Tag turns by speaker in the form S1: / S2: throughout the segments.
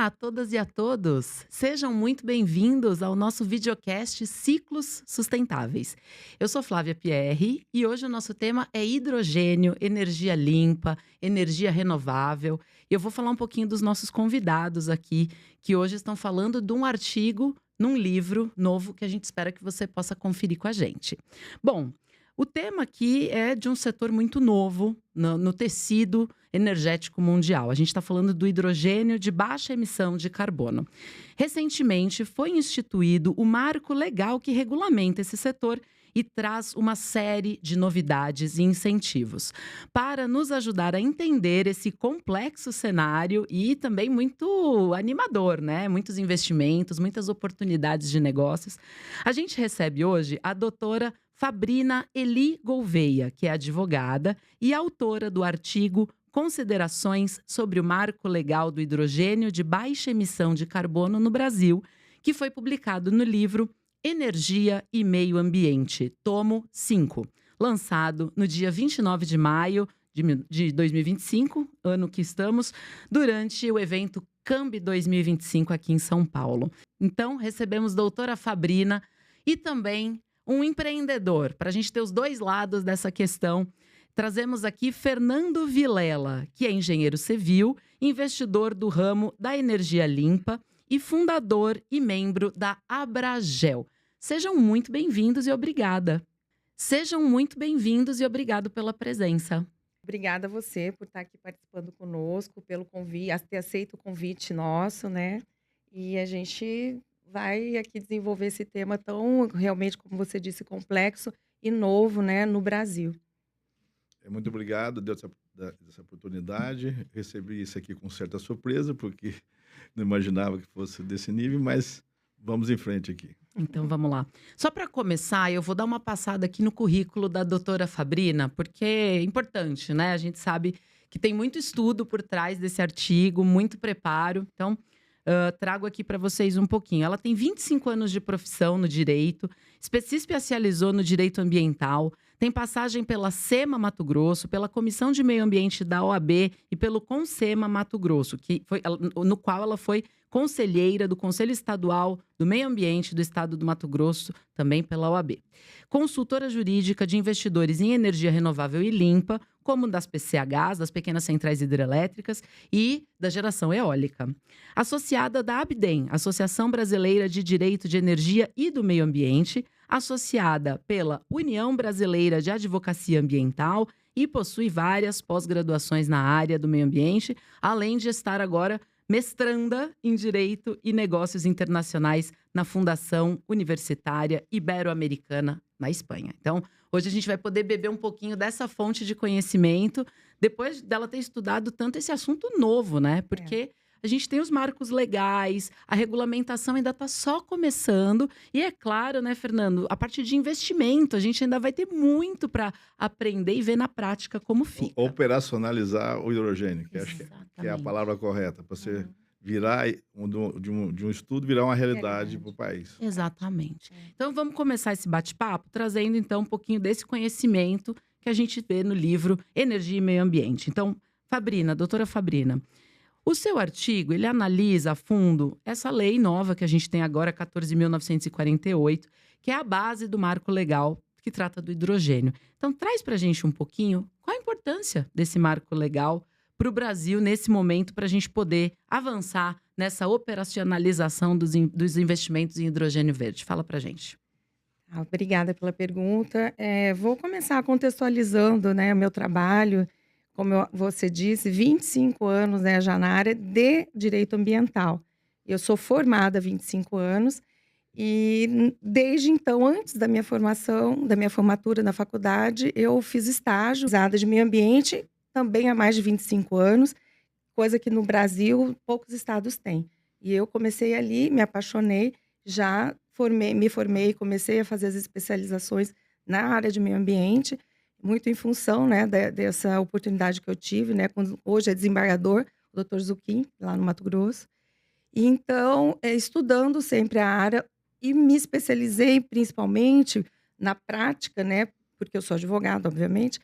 S1: Olá a todas e a todos! Sejam muito bem-vindos ao nosso videocast Ciclos Sustentáveis. Eu sou Flávia Pierre e hoje o nosso tema é hidrogênio, energia limpa, energia renovável. E eu vou falar um pouquinho dos nossos convidados aqui, que hoje estão falando de um artigo num livro novo que a gente espera que você possa conferir com a gente. Bom, o tema aqui é de um setor muito novo no tecido energético mundial. A gente está falando do hidrogênio de baixa emissão de carbono. Recentemente foi instituído o marco legal que regulamenta esse setor e traz uma série de novidades e incentivos para nos ajudar a entender esse complexo cenário e também muito animador, né? Muitos investimentos, muitas oportunidades de negócios. A gente recebe hoje a doutora Fabrina Eli Gouveia, que é advogada e autora do artigo Considerações sobre o Marco Legal do Hidrogênio de Baixa Emissão de Carbono no Brasil, que foi publicado no livro Energia e Meio Ambiente, tomo 5, lançado no dia 29 de maio de 2025, ano que estamos, durante o evento CAMB 2025 aqui em São Paulo. Então, recebemos a doutora Fabrina e também um empreendedor, para a gente ter os dois lados dessa questão. Trazemos aqui Fernando Vilela, que é engenheiro civil, investidor do ramo da energia limpa e fundador e membro da Abragel. Sejam muito bem-vindos e obrigada. Sejam muito bem-vindos e obrigado pela presença.
S2: Obrigada a você por estar aqui participando conosco, pelo convite, ter aceito o convite nosso, né? E a gente vai aqui desenvolver esse tema tão, realmente, como você disse, complexo e novo, né, no Brasil.
S3: Muito obrigado, Deus, dessa oportunidade. Recebi isso aqui com certa surpresa, porque não imaginava que fosse desse nível, mas vamos em frente aqui.
S1: Então vamos lá. Só para começar, eu vou dar uma passada aqui no currículo da doutora Fabrina, porque é importante, né? A gente sabe que tem muito estudo por trás desse artigo, muito preparo. Então, trago aqui para vocês um pouquinho. Ela tem 25 anos de profissão no direito, se especializou no direito ambiental, tem passagem pela SEMA Mato Grosso, pela Comissão de Meio Ambiente da OAB e pelo CONSEMA Mato Grosso, no qual ela foi conselheira do Conselho Estadual do Meio Ambiente do Estado do Mato Grosso, também pela OAB. Consultora jurídica de investidores em energia renovável e limpa, como das PCHs, das pequenas centrais hidrelétricas e da geração eólica. Associada da ABDEM, Associação Brasileira de Direito de Energia e do Meio Ambiente, associada pela União Brasileira de Advocacia Ambiental e possui várias pós-graduações na área do meio ambiente, além de estar agora mestranda em Direito e Negócios Internacionais na Fundação Universitária Ibero-Americana, na Espanha. Então, hoje a gente vai poder beber um pouquinho dessa fonte de conhecimento, depois dela ter estudado tanto esse assunto novo, né? Porque a gente tem os marcos legais, a regulamentação ainda está só começando. E é claro, né, Fernando, a partir de investimento, a gente ainda vai ter muito para aprender e ver na prática como fica.
S3: Operacionalizar o hidrogênio, que acho que é a
S1: Exatamente.
S3: palavra correta, para você virar de um estudo, virar uma realidade para o país.
S1: Exatamente. Então vamos começar esse bate-papo trazendo então um pouquinho desse conhecimento que a gente vê no livro Energia e Meio Ambiente. Então, Fabrina, doutora Fabrina, o seu artigo, ele analisa a fundo essa lei nova que a gente tem agora, 14.948, que é a base do marco legal que trata do hidrogênio. Então, traz para a gente um pouquinho qual a importância desse marco legal para o Brasil nesse momento, para a gente poder avançar nessa operacionalização dos investimentos em hidrogênio verde. Fala para a gente.
S2: Obrigada pela pergunta. Vou começar contextualizando, né, o meu trabalho. Como você disse, 25 anos, né, já na área de direito ambiental. Eu sou formada há 25 anos e desde então, antes da minha formação, da minha formatura na faculdade, eu fiz estágio na área de meio ambiente, também há mais de 25 anos, coisa que no Brasil poucos estados têm. E eu comecei ali, me apaixonei, me formei, comecei a fazer as especializações na área de meio ambiente, muito em função, né, dessa oportunidade que eu tive, né, hoje é desembargador, o Dr. Zucchini, lá no Mato Grosso. E então, estudando sempre a área e me especializei principalmente na prática, né, porque eu sou advogada, obviamente,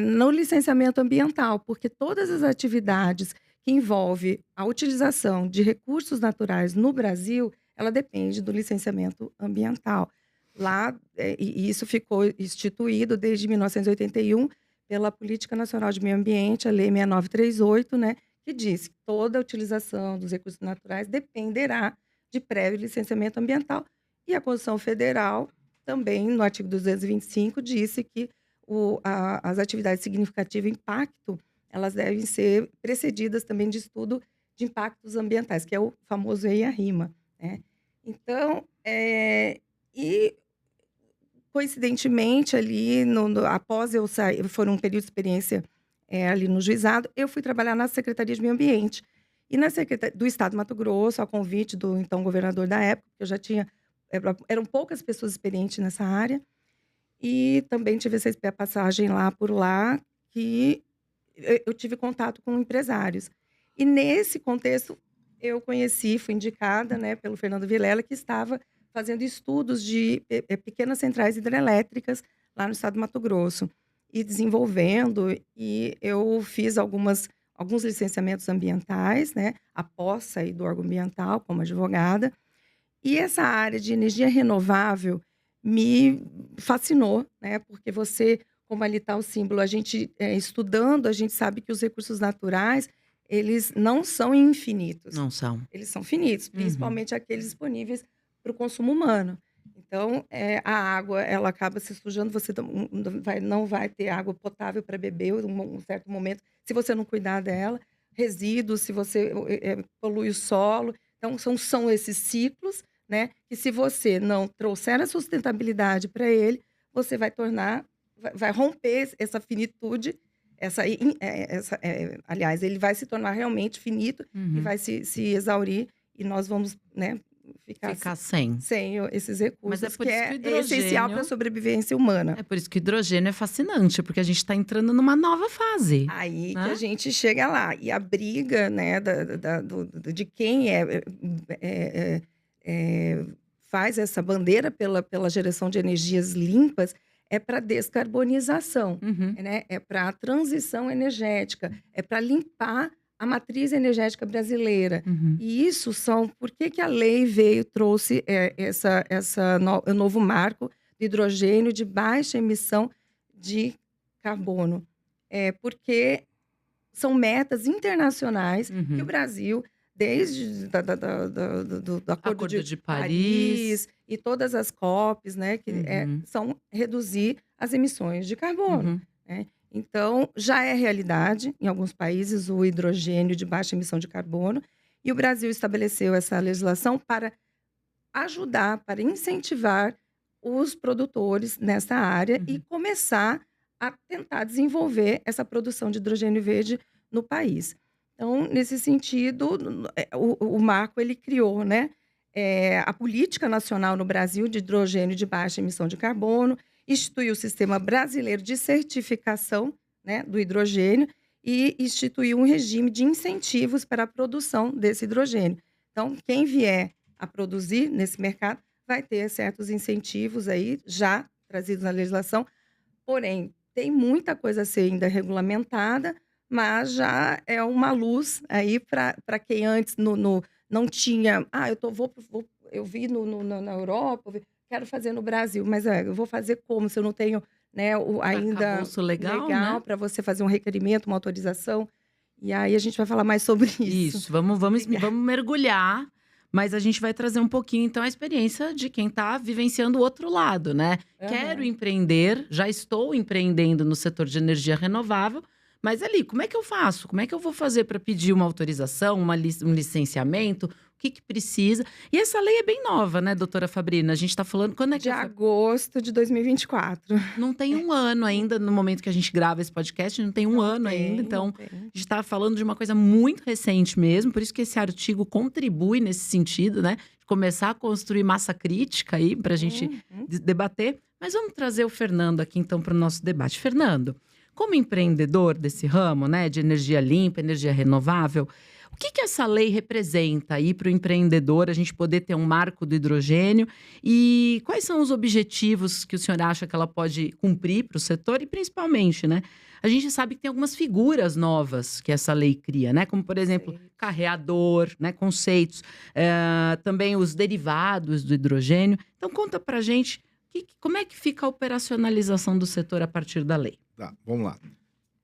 S2: no licenciamento ambiental, porque todas as atividades que envolve a utilização de recursos naturais no Brasil, ela depende do licenciamento ambiental. Lá, e isso ficou instituído desde 1981 pela Política Nacional de Meio Ambiente, a Lei 6938, né, que diz que toda a utilização dos recursos naturais dependerá de prévio licenciamento ambiental. E a Constituição Federal também, no artigo 225, disse que as atividades de significativo impacto, elas devem ser precedidas também de estudo de impactos ambientais, que é o famoso EIA-RIMA, né? Então, e coincidentemente, ali, após eu sair, foi um período de experiência ali no juizado, eu fui trabalhar na Secretaria de Meio Ambiente. E na Secretaria do Estado do Mato Grosso, a convite do então governador da época, que eu já tinha, eram poucas pessoas experientes nessa área, e também tive essa passagem por lá, que eu tive contato com empresários. E nesse contexto, eu fui indicada, né, pelo Fernando Vilela, que estava fazendo estudos de pequenas centrais hidrelétricas lá no estado do Mato Grosso, e desenvolvendo, e eu fiz alguns licenciamentos ambientais, né, após sair do órgão ambiental como advogada. E essa área de energia renovável me fascinou, né, porque você, como ali está o símbolo, a gente estudando, a gente sabe que os recursos naturais, eles não são infinitos.
S1: Não são.
S2: Eles são finitos, principalmente aqueles disponíveis para o consumo humano. Então, a água, ela acaba se sujando, você não vai ter água potável para beber em um certo momento, se você não cuidar dela. Resíduos, se você polui o solo. Então, são esses ciclos, né, que se você não trouxer a sustentabilidade para ele, você vai romper essa finitude, aliás, ele vai se tornar realmente finito e vai se exaurir, e nós vamos, né, ficar sem esses recursos,
S1: Mas é por isso que o
S2: é essencial para a sobrevivência humana.
S1: É por isso que o hidrogênio é fascinante, porque a gente está entrando numa nova fase.
S2: Aí que a gente chega lá. E a briga, né, de quem faz essa bandeira pela geração de energias limpas é para descarbonização, né? É para a transição energética, é para limpar a matriz energética brasileira. E isso por que a lei trouxe o novo marco de hidrogênio de baixa emissão de carbono? Porque são metas internacionais que o Brasil, desde do Acordo de Paris e todas as COPs, né, que são reduzir as emissões de carbono, né? Então, já é realidade em alguns países o hidrogênio de baixa emissão de carbono, e o Brasil estabeleceu essa legislação para ajudar, para incentivar os produtores nessa área e começar a tentar desenvolver essa produção de hidrogênio verde no país. Então, nesse sentido, o marco ele criou, né, a Política Nacional no Brasil de Hidrogênio de Baixa Emissão de Carbono, instituiu o Sistema Brasileiro de Certificação, né, do hidrogênio, e instituiu um regime de incentivos para a produção desse hidrogênio. Então, quem vier a produzir nesse mercado vai ter certos incentivos aí já trazidos na legislação, porém, tem muita coisa a ser ainda regulamentada, mas já é uma luz aí para quem antes não tinha. Eu vi na Europa, quero fazer no Brasil, mas eu vou fazer como se eu não tenho, né, ainda
S1: arcabouço legal, né?
S2: para você fazer um requerimento, uma autorização. E aí a gente vai falar mais sobre isso.
S1: Isso, vamos mergulhar, mas a gente vai trazer um pouquinho, então, a experiência de quem está vivenciando o outro lado, né? Quero empreender, já estou empreendendo no setor de energia renovável, mas ali, como é que eu faço? Como é que eu vou fazer para pedir uma autorização, um licenciamento? O que precisa? E essa lei é bem nova, né, doutora Fabrina? A gente está falando… Quando é que
S2: de agosto de 2024.
S1: Não tem um ano ainda, no momento que a gente grava esse podcast, não tem um ano ainda. Então, a gente está falando de uma coisa muito recente mesmo. Por isso que esse artigo contribui nesse sentido, né? De começar a construir massa crítica aí para a gente debater. Mas vamos trazer o Fernando aqui, então, para o nosso debate. Fernando, como empreendedor desse ramo, né, de energia limpa, energia renovável, o que essa lei representa aí para o empreendedor, a gente poder ter um marco do hidrogênio? E quais são os objetivos que o senhor acha que ela pode cumprir para o setor? E principalmente, né, A gente sabe que tem algumas figuras novas que essa lei cria, né? Como, por exemplo,
S2: Perfeito.
S1: carreador, né? Conceitos, também os derivados do hidrogênio. Então, conta pra gente como é que fica a operacionalização do setor a partir da lei.
S3: Tá, vamos lá.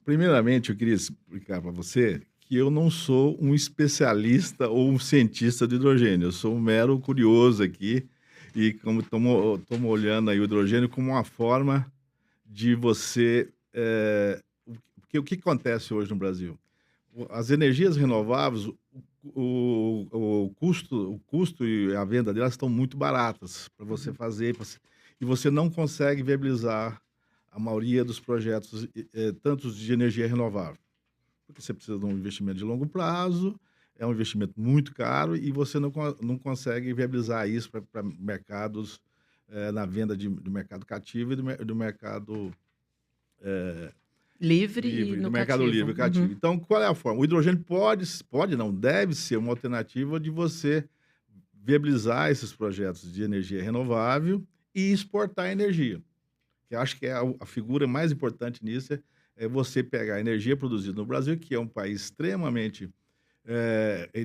S3: Primeiramente, eu queria explicar para você que eu não sou um especialista ou um cientista do hidrogênio. Eu sou um mero curioso aqui e como estamos olhando aí o hidrogênio como uma forma de você... porque o que acontece hoje no Brasil? As energias renováveis, o custo e a venda delas estão muito baratas para você fazer e você não consegue viabilizar a maioria dos projetos, tantos de energia renovável. Porque você precisa de um investimento de longo prazo, é um investimento muito caro e você não consegue viabilizar isso para mercados, na venda do mercado cativo e do mercado
S1: Livre e no
S3: do mercado
S1: cativo.
S3: livre e cativo. Então, qual é a forma? O hidrogênio não, deve ser uma alternativa de você viabilizar esses projetos de energia renovável e exportar energia. Que eu acho que é a figura mais importante nisso é você pegar a energia produzida no Brasil, que é um país extremamente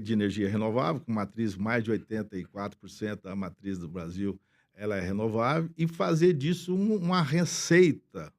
S3: de energia renovável, com matriz mais de 84% da matriz do Brasil ela é renovável, e fazer disso uma receita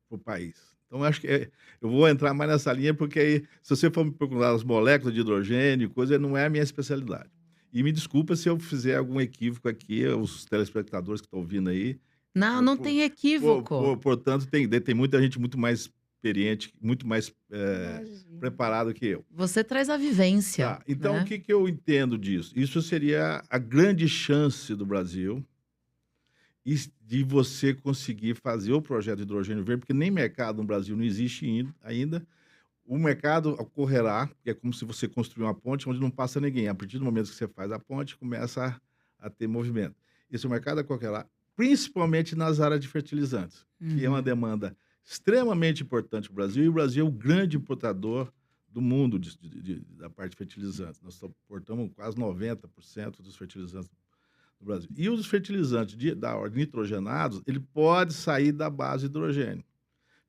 S3: para o país. Então, acho que eu vou entrar mais nessa linha, porque aí, se você for me procurar as moléculas de hidrogênio, coisa, não é a minha especialidade. E me desculpa se eu fizer algum equívoco aqui, os telespectadores que estão ouvindo aí.
S1: Não tem equívoco.
S3: Portanto, tem muita gente muito mais experiente, muito mais
S2: Imagina.
S3: preparado que eu.
S1: Você traz a vivência.
S3: Tá, então,
S1: né?
S3: o que eu entendo disso? Isso seria a grande chance do Brasil de você conseguir fazer o projeto de hidrogênio verde, porque nem mercado no Brasil não existe ainda. O mercado ocorrerá, que é como se você construir uma ponte onde não passa ninguém. A partir do momento que você faz a ponte, começa a ter movimento. Esse mercado ocorrerá principalmente nas áreas de fertilizantes, que é uma demanda extremamente importante para o Brasil, e o Brasil é o grande importador do mundo da parte de fertilizantes. Nós importamos quase 90% dos fertilizantes do Brasil. E os fertilizantes da ordem nitrogenados, ele pode sair da base de hidrogênio.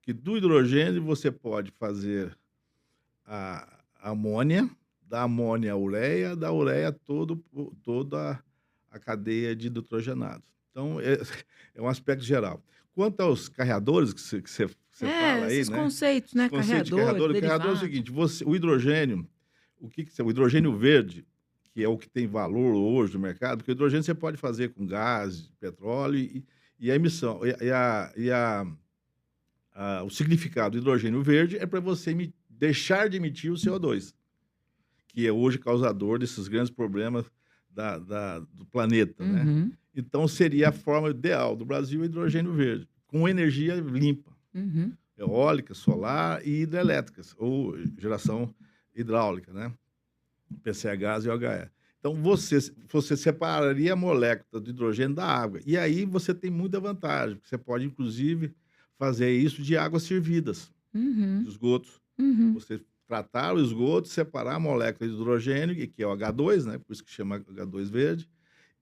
S3: Que do hidrogênio você pode fazer a amônia, da amônia a ureia, da ureia toda a cadeia de nitrogenados. Então, é um aspecto geral. Quanto aos carreadores que você fala aí,
S1: esses
S3: né?
S1: conceitos, né?
S3: Conceito de
S1: Carreador,
S3: o carreador é o seguinte, o hidrogênio, o hidrogênio verde, que é o que tem valor hoje no mercado, porque o hidrogênio você pode fazer com gás, petróleo e a emissão. O significado do hidrogênio verde é para você deixar de emitir o CO2, que é hoje causador desses grandes problemas do planeta, né? Então, seria a forma ideal do Brasil, o hidrogênio verde, com energia limpa, eólica, solar e hidrelétricas, ou geração hidráulica, né? PCHs e OHE. Então, você separaria a molécula do hidrogênio da água. E aí você tem muita vantagem, porque você pode, inclusive, fazer isso de águas servidas, de esgotos. Você tratar o esgoto, separar a molécula de hidrogênio, que é o H2, né? Por isso que chama H2 verde.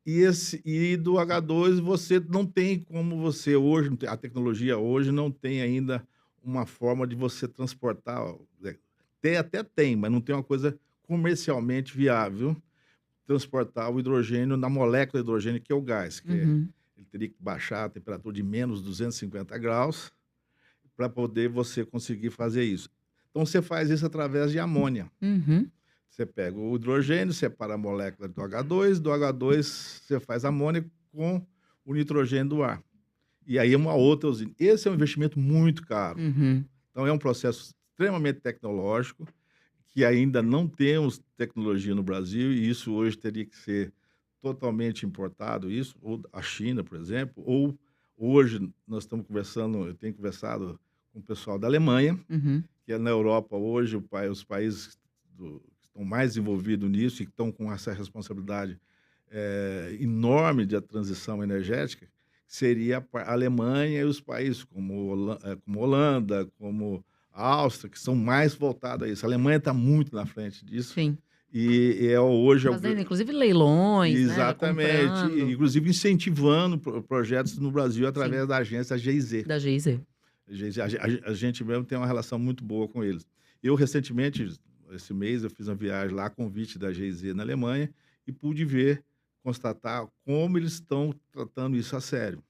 S3: E do H2 você não tem como você hoje, a tecnologia hoje não tem ainda uma forma de você transportar. Até tem, mas não tem uma coisa comercialmente viável transportar o hidrogênio na molécula de hidrogênio, que é o gás. Ele teria que baixar a temperatura de menos 250 graus para poder você conseguir fazer isso. Então, você faz isso através de amônia. Você pega o hidrogênio, separa a molécula do H2 você faz amônia com o nitrogênio do ar. E aí é uma outra usina. Esse é um investimento muito caro. Então, é um processo extremamente tecnológico, que ainda não temos tecnologia no Brasil, e isso hoje teria que ser totalmente importado, ou a China, por exemplo, ou hoje nós estamos conversando, eu tenho conversado com o pessoal da Alemanha, que é na Europa hoje, os países que estão mais envolvidos nisso e que estão com essa responsabilidade enorme de transição energética, seria a Alemanha e os países como Holanda, como a Áustria, que são mais voltados a isso. A Alemanha está muito na frente disso.
S1: Sim.
S3: E hoje...
S1: Fazendo, inclusive, leilões,
S3: exatamente.
S1: Né?
S3: Inclusive incentivando projetos no Brasil através da agência GIZ.
S1: Da GIZ.
S3: A gente mesmo tem uma relação muito boa com eles. Eu, recentemente, esse mês, eu fiz uma viagem lá a convite da GIZ na Alemanha e pude ver, constatar como eles estão tratando isso a sério,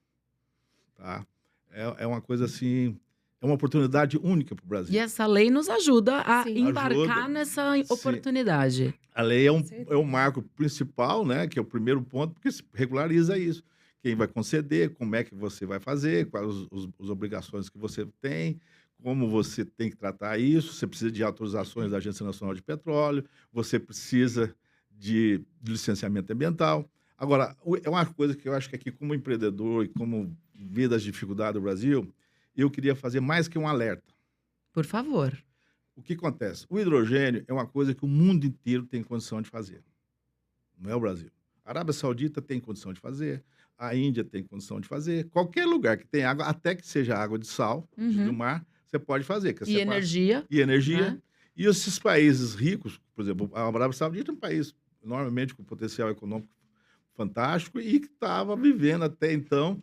S3: tá? É uma coisa assim, é uma oportunidade única para o
S1: E
S3: Brasil.
S1: essa lei nos ajuda a
S2: Sim.
S1: embarcar
S3: Ajuda.
S1: nessa
S3: Sim.
S1: oportunidade.
S3: A lei é
S2: Com
S3: um
S2: certeza.
S3: marco principal, né, que é o primeiro ponto, porque se regulariza isso. Quem vai conceder, como é que você vai fazer, quais as obrigações que você tem, como você tem que tratar isso. Você precisa de autorizações da Agência Nacional de Petróleo, você precisa de licenciamento ambiental. Agora, é uma coisa que eu acho que aqui, como empreendedor e como ver das dificuldades do Brasil, eu queria fazer mais que um alerta.
S1: Por favor.
S3: O que acontece? O hidrogênio é uma coisa que o mundo inteiro tem condição de fazer. Não é o Brasil. A Arábia Saudita tem condição de fazer, a Índia tem condição de fazer. Qualquer lugar que tem água, até que seja água de sal, do mar, você pode fazer.
S1: E energia.
S3: E energia.
S1: Né?
S3: E esses países ricos, por exemplo, a Arábia Saudita é um país enormemente com potencial econômico fantástico e que estava vivendo até então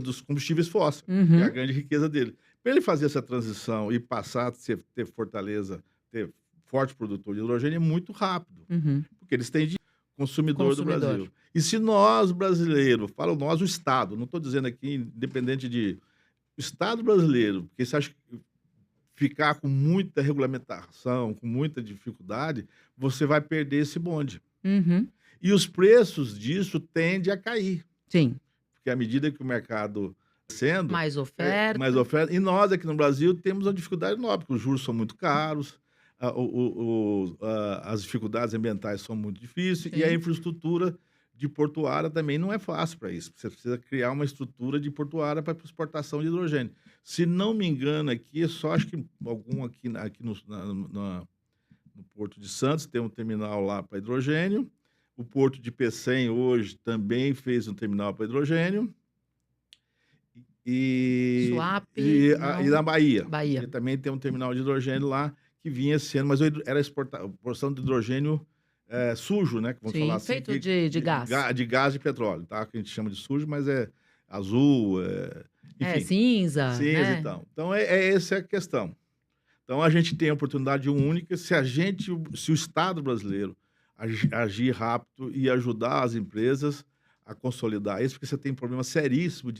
S3: dos combustíveis fósseis, que é a grande riqueza dele. Para ele fazer essa transição e passar a ter fortaleza, ter forte produtor de hidrogênio é muito rápido, porque eles têm de consumidor do Brasil. E se nós, brasileiros, falo nós, o Estado, não estou dizendo aqui independente de... O Estado brasileiro, porque você acha que ficar com muita regulamentação, com muita dificuldade, você vai perder esse bonde. E os preços disso tendem a cair.
S1: Sim.
S3: Porque à medida que o mercado sendo
S1: mais oferta.
S3: Mais oferta. E nós aqui no Brasil temos uma dificuldade enorme, porque os juros são muito caros, as dificuldades ambientais são muito difíceis. Sim. E a infraestrutura de portuária também não é fácil para isso. Você precisa criar uma estrutura de portuária para exportação de hidrogênio. Se não me engano aqui, só acho que algum aqui no Porto de Santos tem um terminal lá para hidrogênio. O Porto de Pecém hoje também fez um terminal para hidrogênio.
S1: Suape,
S3: e na Bahia.
S1: Bahia.
S3: Também tem um terminal de hidrogênio lá que vinha sendo, mas era a porção de hidrogênio sujo, né? Que vamos falar assim,
S1: feito de gás.
S3: De gás e petróleo, tá? Que a gente chama de sujo, mas é azul, enfim.
S1: Cinza.
S3: Cinza,
S1: né?
S3: então. Então, essa é a questão. Então, a gente tem a oportunidade única se o Estado brasileiro agir rápido e ajudar as empresas a consolidar isso, porque você tem um problema seríssimo,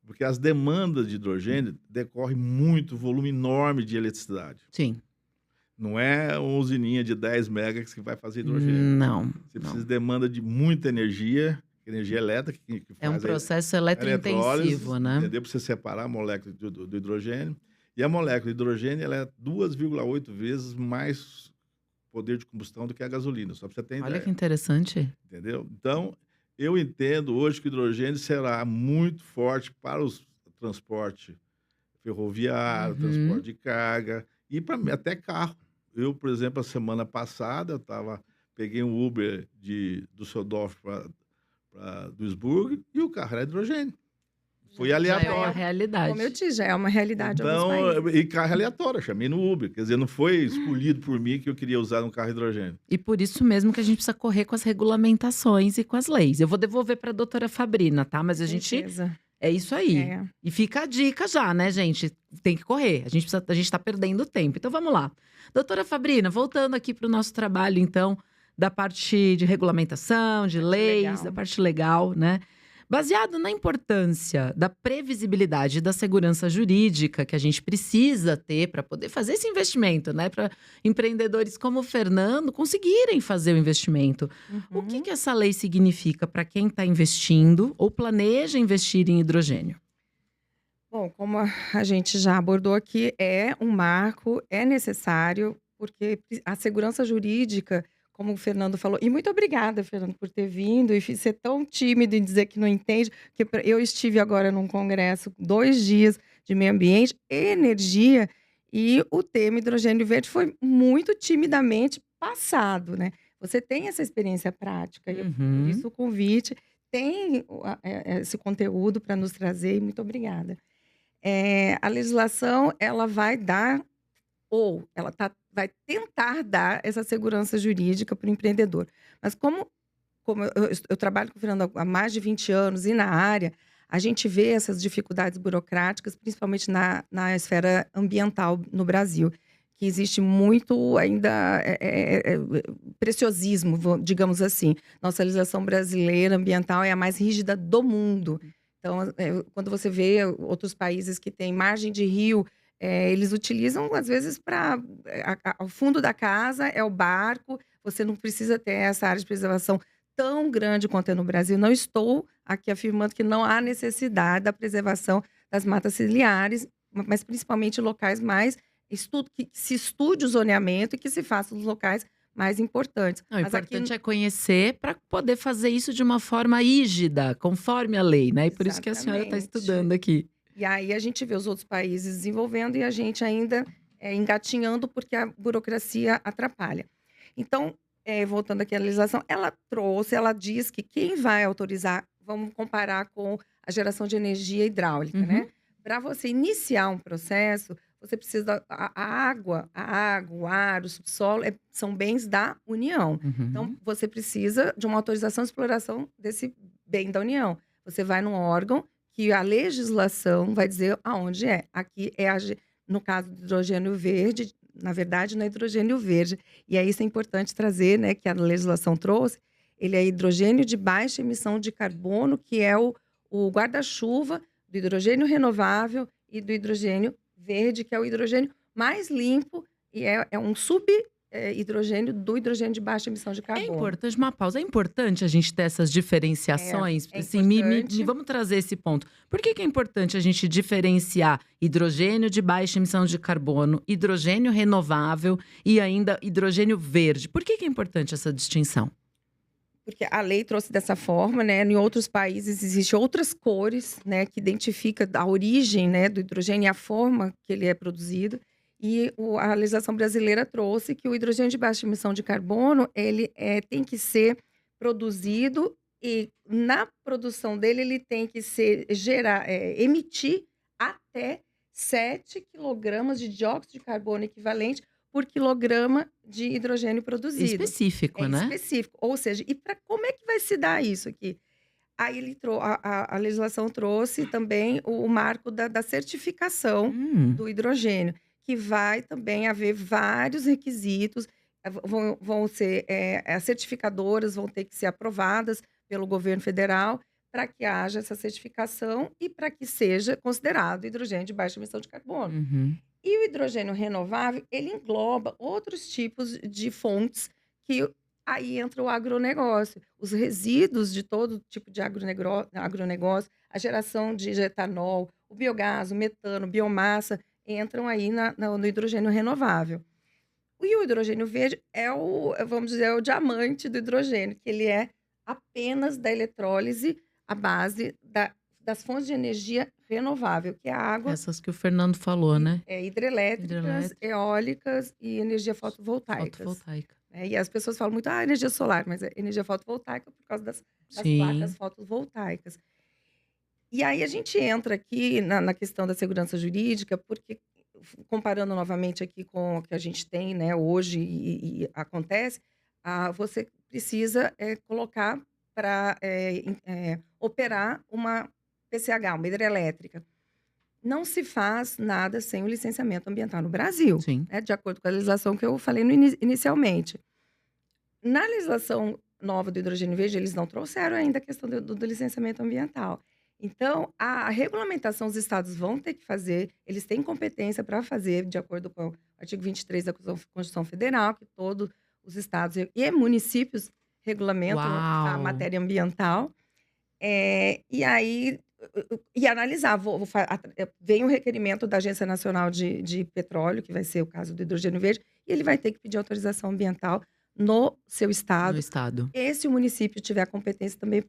S3: porque as demandas de hidrogênio decorrem muito, volume enorme de eletricidade.
S1: Sim.
S3: Não é uma usininha de 10 megas que vai fazer hidrogênio.
S1: Não.
S3: Você precisa de demanda de muita energia elétrica. Que
S1: é um processo eletrointensivo, né?
S3: Entendeu? Para você separar a molécula do hidrogênio. E a molécula de hidrogênio ela é 2,8 vezes mais poder de combustão do que a gasolina, só para você ter ideia.
S1: Olha que interessante.
S3: Entendeu? Então, eu entendo hoje que o hidrogênio será muito forte para o transporte ferroviário, transporte de carga e para até carro. Eu, por exemplo, a semana passada, peguei um Uber de Düsseldorf para Duisburg e o carro era hidrogênio. Foi aleatório.
S1: Já é uma realidade.
S2: Como eu disse, já é uma realidade em alguns
S3: Então,
S2: países.
S3: e carro aleatório, eu chamei no Uber. Quer dizer, não foi escolhido por mim que eu queria usar um carro hidrogênio.
S1: E por isso mesmo que a gente precisa correr com as regulamentações e com as leis. Eu vou devolver para a doutora Fabrina, tá? Mas a gente...
S2: Certeza.
S1: É isso aí.
S2: É.
S1: E fica a dica já, né, gente? Tem que correr. A gente tá perdendo tempo. Então vamos lá. Doutora Fabrina, voltando aqui para o nosso trabalho, então, da parte de regulamentação, de leis,
S2: legal.
S1: da parte legal, né? Baseado na importância da previsibilidade e da segurança jurídica que a gente precisa ter para poder fazer esse investimento, né? Para empreendedores como o Fernando conseguirem fazer o investimento. O que essa lei significa para quem está investindo ou planeja investir em hidrogênio?
S2: Bom, como a gente já abordou aqui, é um marco, é necessário, porque a segurança jurídica, como o Fernando falou, e muito obrigada, Fernando, por ter vindo e ser tão tímido em dizer que não entende, porque eu estive agora num congresso, 2 dias de meio ambiente e energia, e o tema hidrogênio verde foi muito timidamente passado, né? Você tem essa experiência prática, e por isso o convite, tem esse conteúdo para nos trazer, e muito obrigada. A legislação, ela vai dar, ou ela vai tentar dar essa segurança jurídica para o empreendedor. Mas como eu trabalho com o Fernando há mais de 20 anos e na área, a gente vê essas dificuldades burocráticas, principalmente na esfera ambiental no Brasil, que existe muito ainda preciosismo, digamos assim. Nossa legislação brasileira ambiental é a mais rígida do mundo. Então, quando você vê outros países que têm margem de rio, eles utilizam, às vezes, para o fundo da casa é o barco, você não precisa ter essa área de preservação tão grande quanto é no Brasil. Não estou aqui afirmando que não há necessidade da preservação das matas ciliares, mas principalmente locais mais que se estude o zoneamento e que se faça nos locais mais importantes.
S1: Não, o
S2: Mas aqui
S1: importante é conhecer para poder fazer isso de uma forma rígida, conforme a lei, né? E por isso que a senhora está
S2: exatamente.
S1: estudando aqui.
S2: E aí a gente vê os outros países desenvolvendo e a gente ainda engatinhando porque a burocracia atrapalha. Então, voltando aqui à legislação, ela diz que quem vai autorizar, vamos comparar com a geração de energia hidráulica,
S1: Uhum.
S2: né? Para você iniciar um processo, você precisa a água, o ar, o subsolo são bens da União. Então,
S1: Uhum.
S2: você precisa de uma autorização de exploração desse bem da União. Você vai num órgão que a legislação vai dizer aonde é. Aqui no caso do hidrogênio verde, na verdade, não é hidrogênio verde. E aí isso é importante trazer, né, que a legislação trouxe. Ele é hidrogênio de baixa emissão de carbono, que é o guarda-chuva do hidrogênio renovável e do hidrogênio verde, que é o hidrogênio mais limpo e é um hidrogênio do hidrogênio de baixa emissão de
S1: É
S2: carbono.
S1: importante, uma pausa, é importante a gente ter essas diferenciações?
S2: É
S1: Assim,
S2: importante.
S1: vamos trazer esse ponto. Por que é importante a gente diferenciar hidrogênio de baixa emissão de carbono, hidrogênio renovável e ainda hidrogênio verde? Por que é importante essa distinção?
S2: Porque a lei trouxe dessa forma, né? Em outros países existem outras cores, né? Que identifica a origem, né, do hidrogênio e a forma que ele é produzido. E a legislação brasileira trouxe que o hidrogênio de baixa emissão de carbono, ele tem que ser produzido e na produção dele ele tem que emitir até 7 quilogramas de dióxido de carbono equivalente por quilograma de hidrogênio produzido.
S1: Específico, né?
S2: Específico. Ou seja, e como é que vai se dar isso aqui? Aí a legislação trouxe também o marco da certificação do hidrogênio, que vai também haver vários requisitos, vão ser, as certificadoras vão ter que ser aprovadas pelo governo federal para que haja essa certificação e para que seja considerado hidrogênio de baixa emissão de carbono.
S1: Uhum.
S2: E o hidrogênio renovável, ele engloba outros tipos de fontes que aí entra o agronegócio. Os resíduos de todo tipo de agronegócio, a geração de etanol, o biogás, o metano, biomassa, entram aí no hidrogênio renovável. E o hidrogênio verde vamos dizer, o diamante do hidrogênio, que ele é apenas da eletrólise à base das fontes de energia renovável, que é a água.
S1: Essas que o Fernando falou, né?
S2: Hidrelétricas, eólicas e energia fotovoltaica. E as pessoas falam muito, energia solar, mas é energia fotovoltaica por causa das placas fotovoltaicas. E aí a gente entra aqui na questão da segurança jurídica, porque comparando novamente aqui com o que a gente tem, né, hoje e acontece, você precisa colocar para operar uma PCH, uma hidrelétrica. Não se faz nada sem o licenciamento ambiental no Brasil, né, de acordo com a legislação que eu falei inicialmente. Na legislação nova do hidrogênio verde, eles não trouxeram ainda a questão do licenciamento ambiental. Então, a regulamentação os estados vão ter que fazer, eles têm competência para fazer, de acordo com o artigo 23 da Constituição Federal, que todos os estados e municípios regulamentam a matéria ambiental. E aí, analisar, vem o requerimento da Agência Nacional de Petróleo, que vai ser o caso do hidrogênio verde, e ele vai ter que pedir autorização ambiental no seu estado. E se o município tiver a competência também,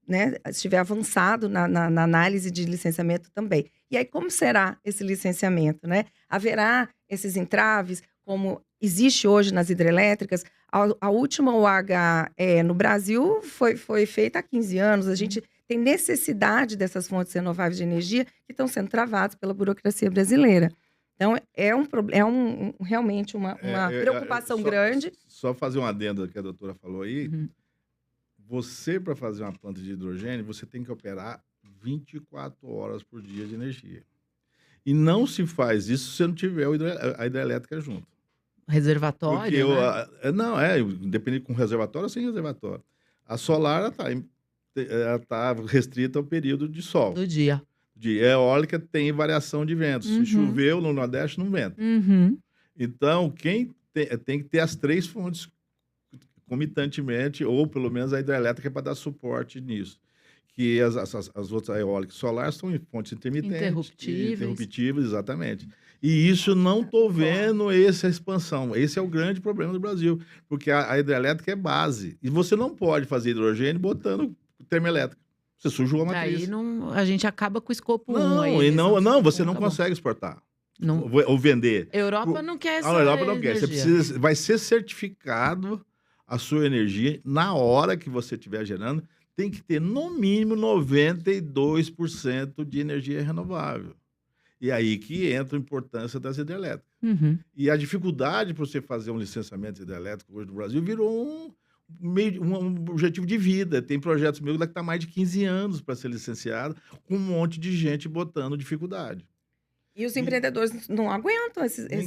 S2: né, estiver avançado na análise de licenciamento também. E aí, como será esse licenciamento, né? Haverá esses entraves, como existe hoje nas hidrelétricas? A última UH no Brasil foi feita há 15 anos. A gente tem necessidade dessas fontes renováveis de energia que estão sendo travadas pela burocracia brasileira. Então, realmente uma preocupação grande.
S3: Só fazer um adendo que a doutora falou aí. Você, para fazer uma planta de hidrogênio, você tem que operar 24 horas por dia de energia. E não se faz isso se você não tiver a hidrelétrica junto.
S1: Reservatório,
S3: Porque não, independente com reservatório ou sem reservatório. A solar, ela tá restrita ao período de sol.
S1: do dia.
S3: De eólica tem variação de ventos. Se choveu no Nordeste, não venta. Então, quem tem que ter as 3 fontes comitantemente, ou pelo menos a hidrelétrica para dar suporte nisso. Que as outras eólicas solares são fontes intermitentes. Interruptíveis, exatamente. E isso não estou vendo essa expansão. Esse é o grande problema do Brasil, porque a hidrelétrica é base. E você não pode fazer hidrogênio botando termoelétrica. Você sujou a matriz.
S1: Aí a gente acaba com o escopo 1.
S3: Você não consegue exportar.
S1: Não.
S3: Ou vender.
S1: Europa não quer essa
S3: A Europa não quer. Vai ser certificado a sua energia na hora que você estiver gerando. Tem que ter, no mínimo, 92% de energia renovável. E aí que entra a importância das hidrelétricas. E a dificuldade para você fazer um licenciamento hidrelétrico hoje no Brasil virou um objetivo de vida. Tem projetos meus que estão mais de 15 anos para ser licenciado, com um monte de gente botando dificuldade.
S2: E os empreendedores não aguentam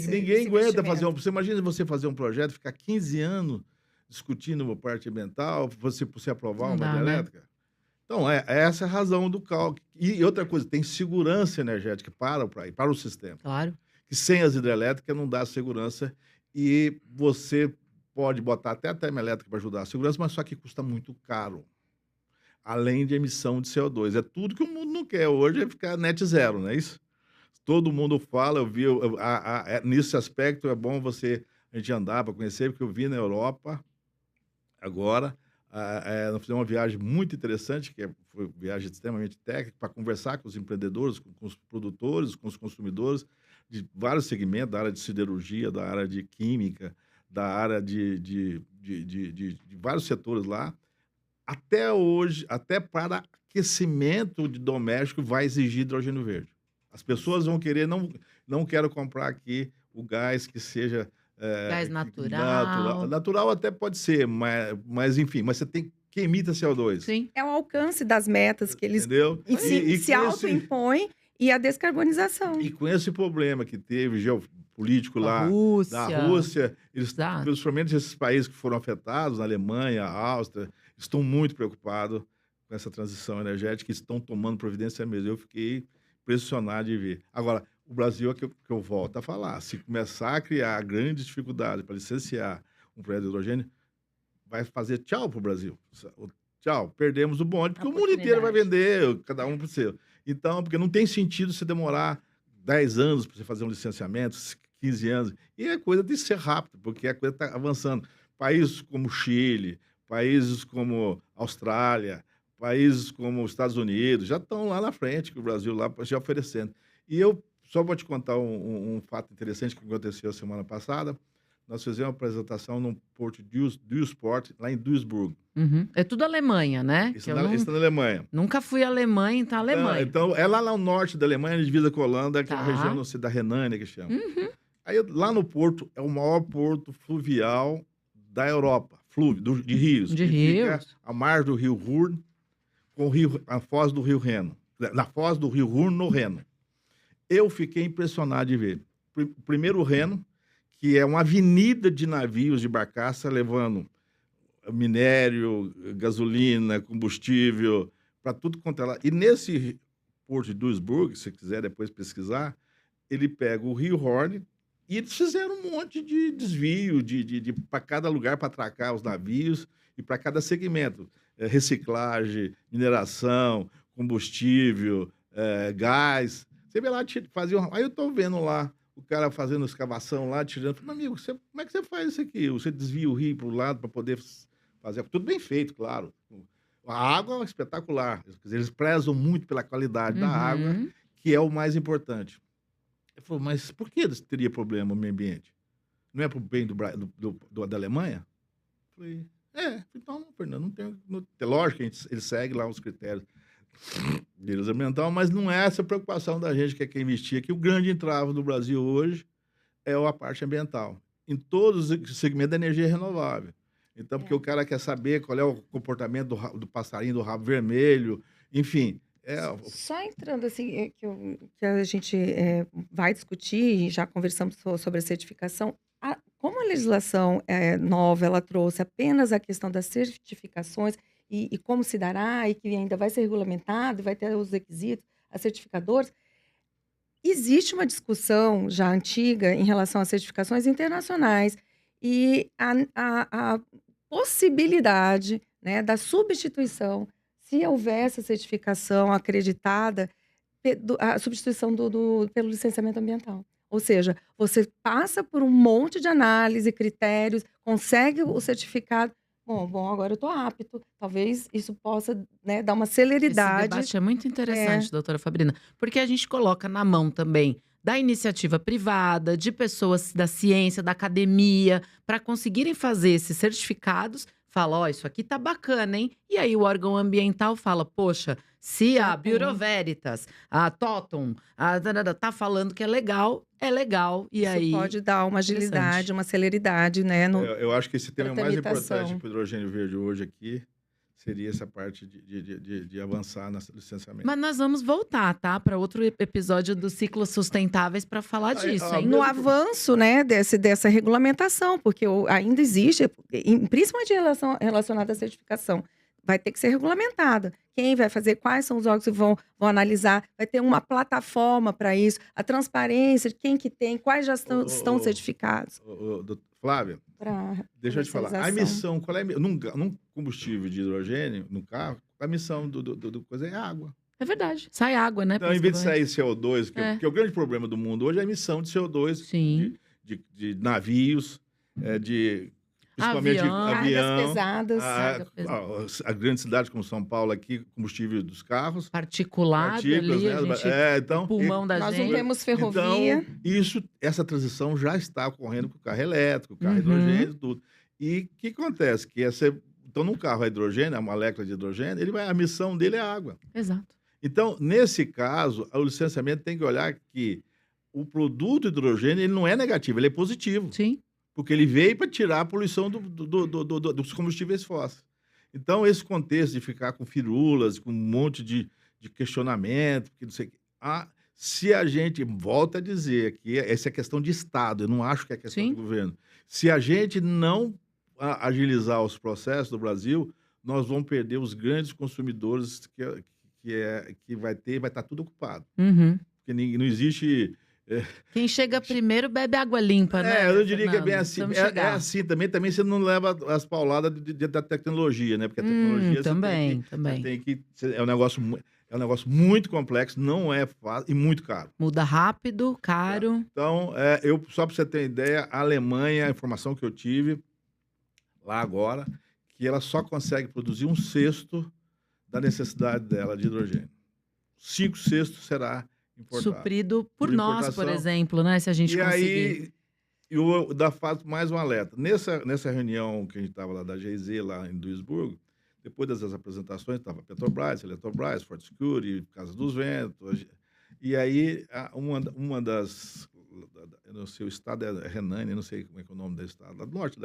S3: Ninguém aguenta fazer Você imagina você fazer um projeto, ficar 15 anos discutindo uma parte ambiental, você aprovar uma hidrelétrica? Né? Então, essa é a razão do cálculo. E outra coisa, tem segurança energética para o sistema.
S1: Claro.
S3: Que sem as hidrelétricas não dá segurança e você pode botar até a termoelétrica para ajudar a segurança, mas só que custa muito caro. Além de emissão de CO2. É tudo que o mundo não quer hoje, é ficar net zero, não é isso? Todo mundo fala, eu vi, nesse aspecto é bom a gente andar para conhecer, porque eu vi na Europa, agora, nós fizemos uma viagem muito interessante, foi uma viagem extremamente técnica, para conversar com os empreendedores, com os produtores, com os consumidores, de vários segmentos, da área de siderurgia, da área de química, da área de vários setores lá. Até hoje, até para aquecimento de doméstico, vai exigir hidrogênio verde. As pessoas vão querer, não quero comprar aqui o gás que seja...
S1: gás natural.
S3: Natural até pode ser, mas enfim, mas você tem que emita CO2.
S1: Sim.
S2: É o alcance das metas que eles se autoimpõem e a descarbonização.
S3: E com esse problema que teve geopolítico lá da Rússia, principalmente esses países que foram afetados, a Alemanha, a Áustria, estão muito preocupados com essa transição energética e estão tomando providência mesmo. Eu fiquei impressionado de ver. Agora, o Brasil é que eu volto a falar. Se começar a criar grandes dificuldades para licenciar um projeto de hidrogênio, vai fazer tchau para o Brasil. Tchau, perdemos o bonde, porque o mundo inteiro vai vender, cada um para o seu. Então, porque não tem sentido você demorar 10 anos para você fazer um licenciamento, 15 anos. E a coisa tem que ser rápida, porque a coisa está avançando. Países como Chile, países como Austrália, países como os Estados Unidos, já estão lá na frente, que o Brasil lá já oferecendo. E eu só vou te contar um fato interessante que aconteceu a semana passada. Nós fizemos uma apresentação no Porto de Duisburg, lá em Duisburg.
S1: É tudo Alemanha, né?
S3: Isso na Alemanha.
S1: Nunca fui à Alemanha, então Alemanha.
S3: Então, é lá no norte da Alemanha, divisa com a Holanda, que é uma região, não sei, da Renânia, que chama. Aí, lá no porto, é o maior porto fluvial da Europa, de rios.
S1: De rios.
S3: Fica à margem do rio Ruhr, com a foz do rio Reno. Na foz do rio Ruhr, no Reno. Eu fiquei impressionado de ver. Primeiro o Reno, que é uma avenida de navios de barcaça levando minério, gasolina, combustível, para tudo quanto é lá. E nesse porto de Duisburg, se você quiser depois pesquisar, ele pega o rio Horn e eles fizeram um monte de desvio para cada lugar para atracar os navios e para cada segmento. Reciclagem, mineração, combustível, gás. Você vê lá, aí eu estou vendo lá o cara fazendo escavação lá, tirando. Meu amigo, como é que você faz isso aqui? Você desvia o rio para o lado para poder fazer. Tudo bem feito, claro. A água é espetacular. Eles prezam muito pela qualidade da água, que é o mais importante. Ele falou, mas por que teria problema no meio ambiente? Não é para o bem da Alemanha? Eu falei, então, Fernando, não tem. Lógico que ele segue lá os critérios deles ambiental, mas não é essa a preocupação da gente que quer investir aqui. O grande entrave do Brasil hoje é a parte ambiental, em todos os segmentos da energia renovável. Então, porque o cara quer saber qual é o comportamento do passarinho do rabo vermelho, enfim,
S2: Só entrando assim, que a gente vai discutir, e já conversamos sobre a certificação, como a legislação nova, ela trouxe apenas a questão das certificações e como se dará, e que ainda vai ser regulamentado, vai ter os requisitos, as certificadores. Existe uma discussão já antiga em relação às certificações internacionais e a possibilidade, né, da substituição, se houver essa certificação acreditada, a substituição pelo licenciamento ambiental. Ou seja, você passa por um monte de análise, critérios, consegue o certificado. Bom, agora eu estou apto. Talvez isso possa, né, dar uma
S1: Esse
S2: celeridade.
S1: debate é muito interessante, doutora Fabrina, porque a gente coloca na mão também da iniciativa privada, de pessoas da ciência, da academia, para conseguirem fazer esses certificados. Fala, ó, isso aqui tá bacana, hein? E aí o órgão ambiental fala, poxa, se a Bureau Veritas, a Totum, tá falando que é legal. E
S2: Isso
S1: aí
S2: pode dar uma agilidade, uma celeridade, né?
S3: Eu acho que esse tema mais
S2: tramitação.
S3: importante para o hidrogênio verde hoje aqui seria essa parte de avançar no licenciamento.
S1: Mas nós vamos voltar, tá? Para outro episódio do Ciclos Sustentáveis para falar disso, hein?
S2: No avanço, né, dessa regulamentação, porque ainda existe, principalmente relacionada à certificação, vai ter que ser regulamentada. Quem vai fazer, quais são os órgãos que vão analisar, vai ter uma plataforma para isso, a transparência de quem que tem, quais já estão certificados.
S3: Flávia, deixa eu te falar. A emissão, qual é num combustível de hidrogênio, no carro, a emissão do coisa é água.
S1: É verdade. Sai água, né?
S3: Então, em vez de sair CO2, porque o grande problema do mundo hoje é a emissão de CO2 de navios, principalmente avião,
S2: cargas
S3: pesadas. A grande cidade como São Paulo aqui, combustível dos carros.
S1: Partículas, ali,
S3: né?
S1: O pulmão da gente.
S2: Nós não temos ferrovia.
S3: Então, essa transição já está ocorrendo com o carro elétrico, o carro hidrogênio, tudo. E o que acontece? Então, num carro a hidrogênio, a molécula de hidrogênio, a emissão dele é água.
S1: Exato.
S3: Então, nesse caso, o licenciamento tem que olhar que o produto hidrogênio ele não é negativo, ele é positivo.
S1: Sim.
S3: Porque ele veio para tirar a poluição dos combustíveis fósseis. Então, esse contexto de ficar com firulas, com um monte de questionamento, que não sei o quê. Se a gente, volta a dizer que essa é questão de Estado, eu não acho que é questão do governo. Se a gente não agilizar os processos do Brasil, nós vamos perder os grandes consumidores que vai estar tudo ocupado. Porque não existe...
S1: Quem chega primeiro bebe água limpa, né?
S3: Eu diria que é bem assim. É assim também você não leva as pauladas da tecnologia, né? Porque a tecnologia
S1: também.
S3: É um negócio muito complexo, não é fácil e muito caro.
S1: Muda rápido, caro.
S3: Então, só para você ter ideia, a Alemanha, a informação que eu tive lá agora, que ela só consegue produzir 1/6 da necessidade dela de hidrogênio. 5/6 será importado.
S1: Suprido por nós, por exemplo, né? Se a gente conseguir.
S3: Aí, eu faço mais um alerta. Nessa reunião que a gente estava lá da GIZ, lá em Duisburgo, depois dessas apresentações, estava Petrobras, Eletrobras, Fortescue, Casa dos Ventos. E aí, uma das... Eu não sei, o estado é Renânia, não sei como é que é o nome do estado, lá do norte,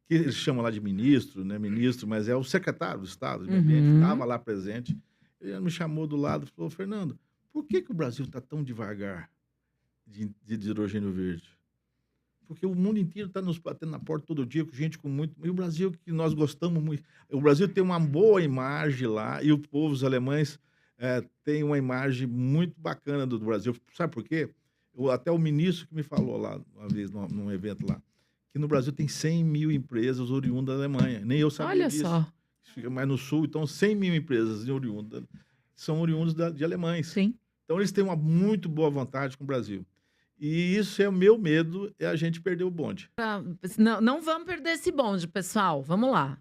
S3: que eles chamam lá de ministro, né? Ministro, mas é o secretário do estado, de meio ambiente, estava lá presente. Ele me chamou do lado e falou, Fernando, por que o Brasil está tão devagar de hidrogênio verde? Porque o mundo inteiro está nos batendo na porta todo dia, com gente com muito... E o Brasil, que nós gostamos muito... O Brasil tem uma boa imagem lá, e os alemães têm uma imagem muito bacana do Brasil. Sabe por quê? Até o ministro que me falou lá, uma vez, num evento lá, que no Brasil tem 100 mil empresas oriundas da Alemanha. Nem eu sabia disso.
S1: Olha só.
S3: Fica mais no sul, então 100 mil empresas são oriundas de alemães.
S1: Sim.
S3: Então, eles têm uma muito boa vantagem com o Brasil. E isso é o meu medo, é a gente perder o bonde.
S1: Não vamos perder esse bonde, pessoal. Vamos lá.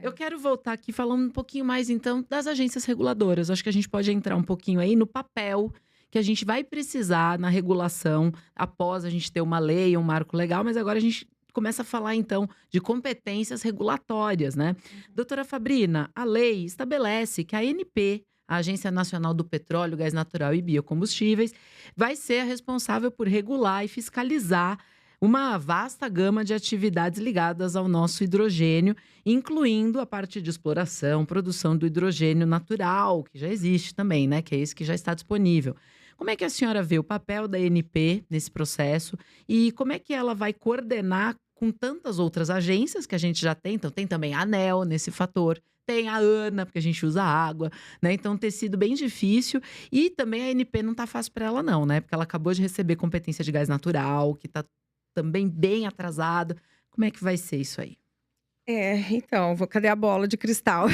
S1: Eu quero voltar aqui falando um pouquinho mais, então, das agências reguladoras. Acho que a gente pode entrar um pouquinho aí no papel que a gente vai precisar na regulação após a gente ter uma lei, um marco legal, mas agora a gente começa a falar, então, de competências regulatórias, né? Doutora Fabrina, a lei estabelece que a ANP, a Agência Nacional do Petróleo, Gás Natural e Biocombustíveis, vai ser a responsável por regular e fiscalizar uma vasta gama de atividades ligadas ao nosso hidrogênio, incluindo a parte de exploração, produção do hidrogênio natural, que já existe também, né? Que é esse que já está disponível. Como é que a senhora vê o papel da ANP nesse processo e como é que ela vai coordenar com tantas outras agências que a gente já tem? Então, tem também a ANEEL nesse fator, tem a ANA, porque a gente usa água, né? Então, tem sido bem difícil. E também a ANP não tá fácil para ela, não, né? Porque ela acabou de receber competência de gás natural, que tá também bem atrasado. Como é que vai ser isso aí?
S2: Então, cadê a bola de cristal?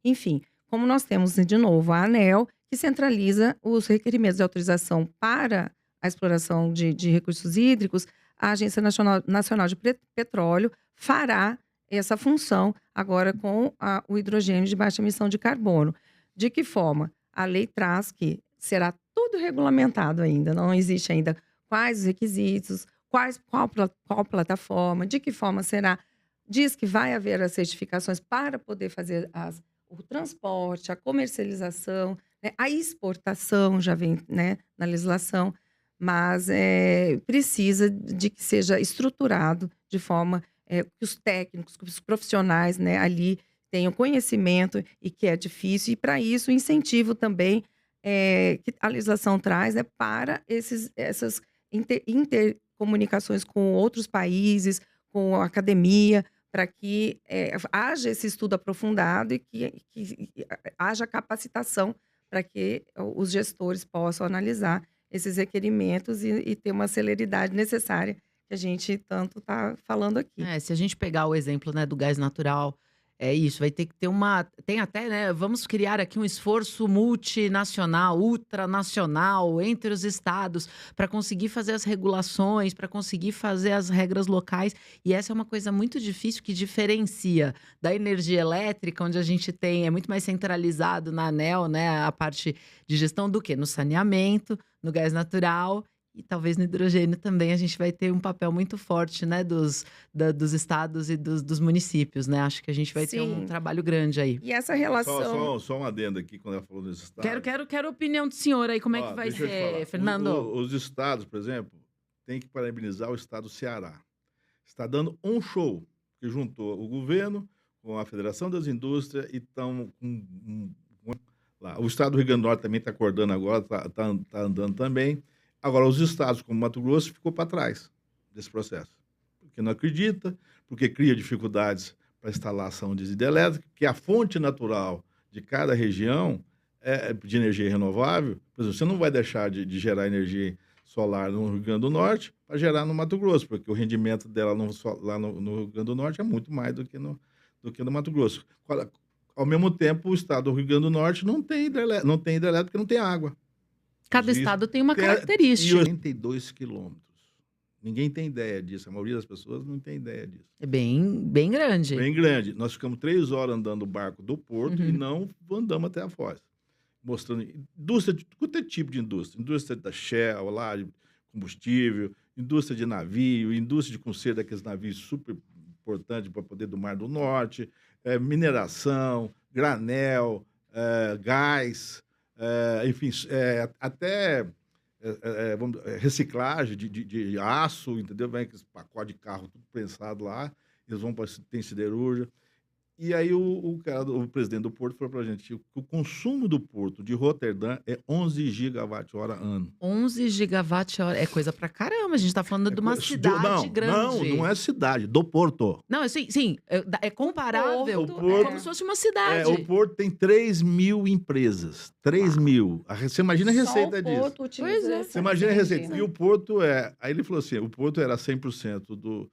S2: Enfim, como nós temos, de novo, a ANEEL, que centraliza os requerimentos de autorização para a exploração de recursos hídricos, a Agência Nacional de Petróleo fará essa função agora com o hidrogênio de baixa emissão de carbono. De que forma? A lei traz que será tudo regulamentado ainda, não existe ainda quais os requisitos, qual plataforma, de que forma será. Diz que vai haver as certificações para poder fazer o transporte, a comercialização, né, a exportação já vem, né, na legislação, mas precisa de que seja estruturado de forma que os técnicos, que os profissionais, né, ali tenham conhecimento e que é difícil. E para isso, o incentivo também que a legislação traz para essas intercomunicações com outros países, com a academia, para que haja esse estudo aprofundado e que haja capacitação para que os gestores possam analisar esses requerimentos e ter uma celeridade necessária que a gente tanto está falando aqui.
S1: Se a gente pegar o exemplo, né, do gás natural, é isso, vai ter que ter tem até, né, vamos criar aqui um esforço multinacional, ultranacional, entre os estados, para conseguir fazer as regulações, para conseguir fazer as regras locais. E essa é uma coisa muito difícil que diferencia da energia elétrica, onde a gente é muito mais centralizado na ANEEL, né, a parte de gestão do quê? No saneamento, no gás natural. E talvez no hidrogênio também a gente vai ter um papel muito forte, né, dos estados e dos municípios, né? Acho que a gente vai ter um trabalho grande aí.
S2: E essa relação...
S3: Só um adendo aqui, quando ela falou dos estados.
S1: Quero a opinião do senhor aí, como é que vai ser, Fernando?
S3: Os estados, por exemplo, tem que parabenizar o estado do Ceará. Está dando um show, que juntou o governo com a Federação das Indústrias e estão lá. O estado do Rio Grande do Norte também está acordando agora, está andando também. Agora, os estados como Mato Grosso ficou para trás desse processo. Porque não acredita, porque cria dificuldades para instalação de hidrelétrica, que a fonte natural de cada região de energia renovável. Por exemplo, você não vai deixar de gerar energia solar no Rio Grande do Norte para gerar no Mato Grosso, porque o rendimento dela lá no Rio Grande do Norte é muito mais do que no Mato Grosso. Ao mesmo tempo, o estado do Rio Grande do Norte não tem hidrelétrica, porque não tem água.
S1: Cada estado tem uma característica.
S3: 82 quilômetros. Ninguém tem ideia disso. A maioria das pessoas não tem ideia disso.
S1: É bem grande.
S3: Bem grande. Nós ficamos 3 horas andando o barco do porto e não andamos até a foz. Mostrando indústria, qualquer tipo de indústria. Indústria da Shell, lá, de combustível, indústria de navio, indústria de conserto daqueles navios super importantes para poder do Mar do Norte, mineração, granel, gás... enfim, até reciclagem de aço, entendeu? Vem aqueles pacotes de carro tudo prensado lá, eles vão para tem siderúrgica. E aí o presidente do Porto falou para a gente que o consumo do Porto de Roterdã é 11 gigawatt-hora ano.
S1: 11 gigawatt-hora é coisa pra caramba. A gente está falando de uma cidade grande.
S3: Não é cidade, do Porto.
S1: Não, sim, é comparável.
S3: O Porto,
S1: é como se fosse uma cidade.
S3: O Porto tem 3 mil empresas. 3 mil. Você imagina a receita disso.
S2: Pois é.
S3: Você imagina a receita. E o Porto Aí ele falou assim: o Porto era 100%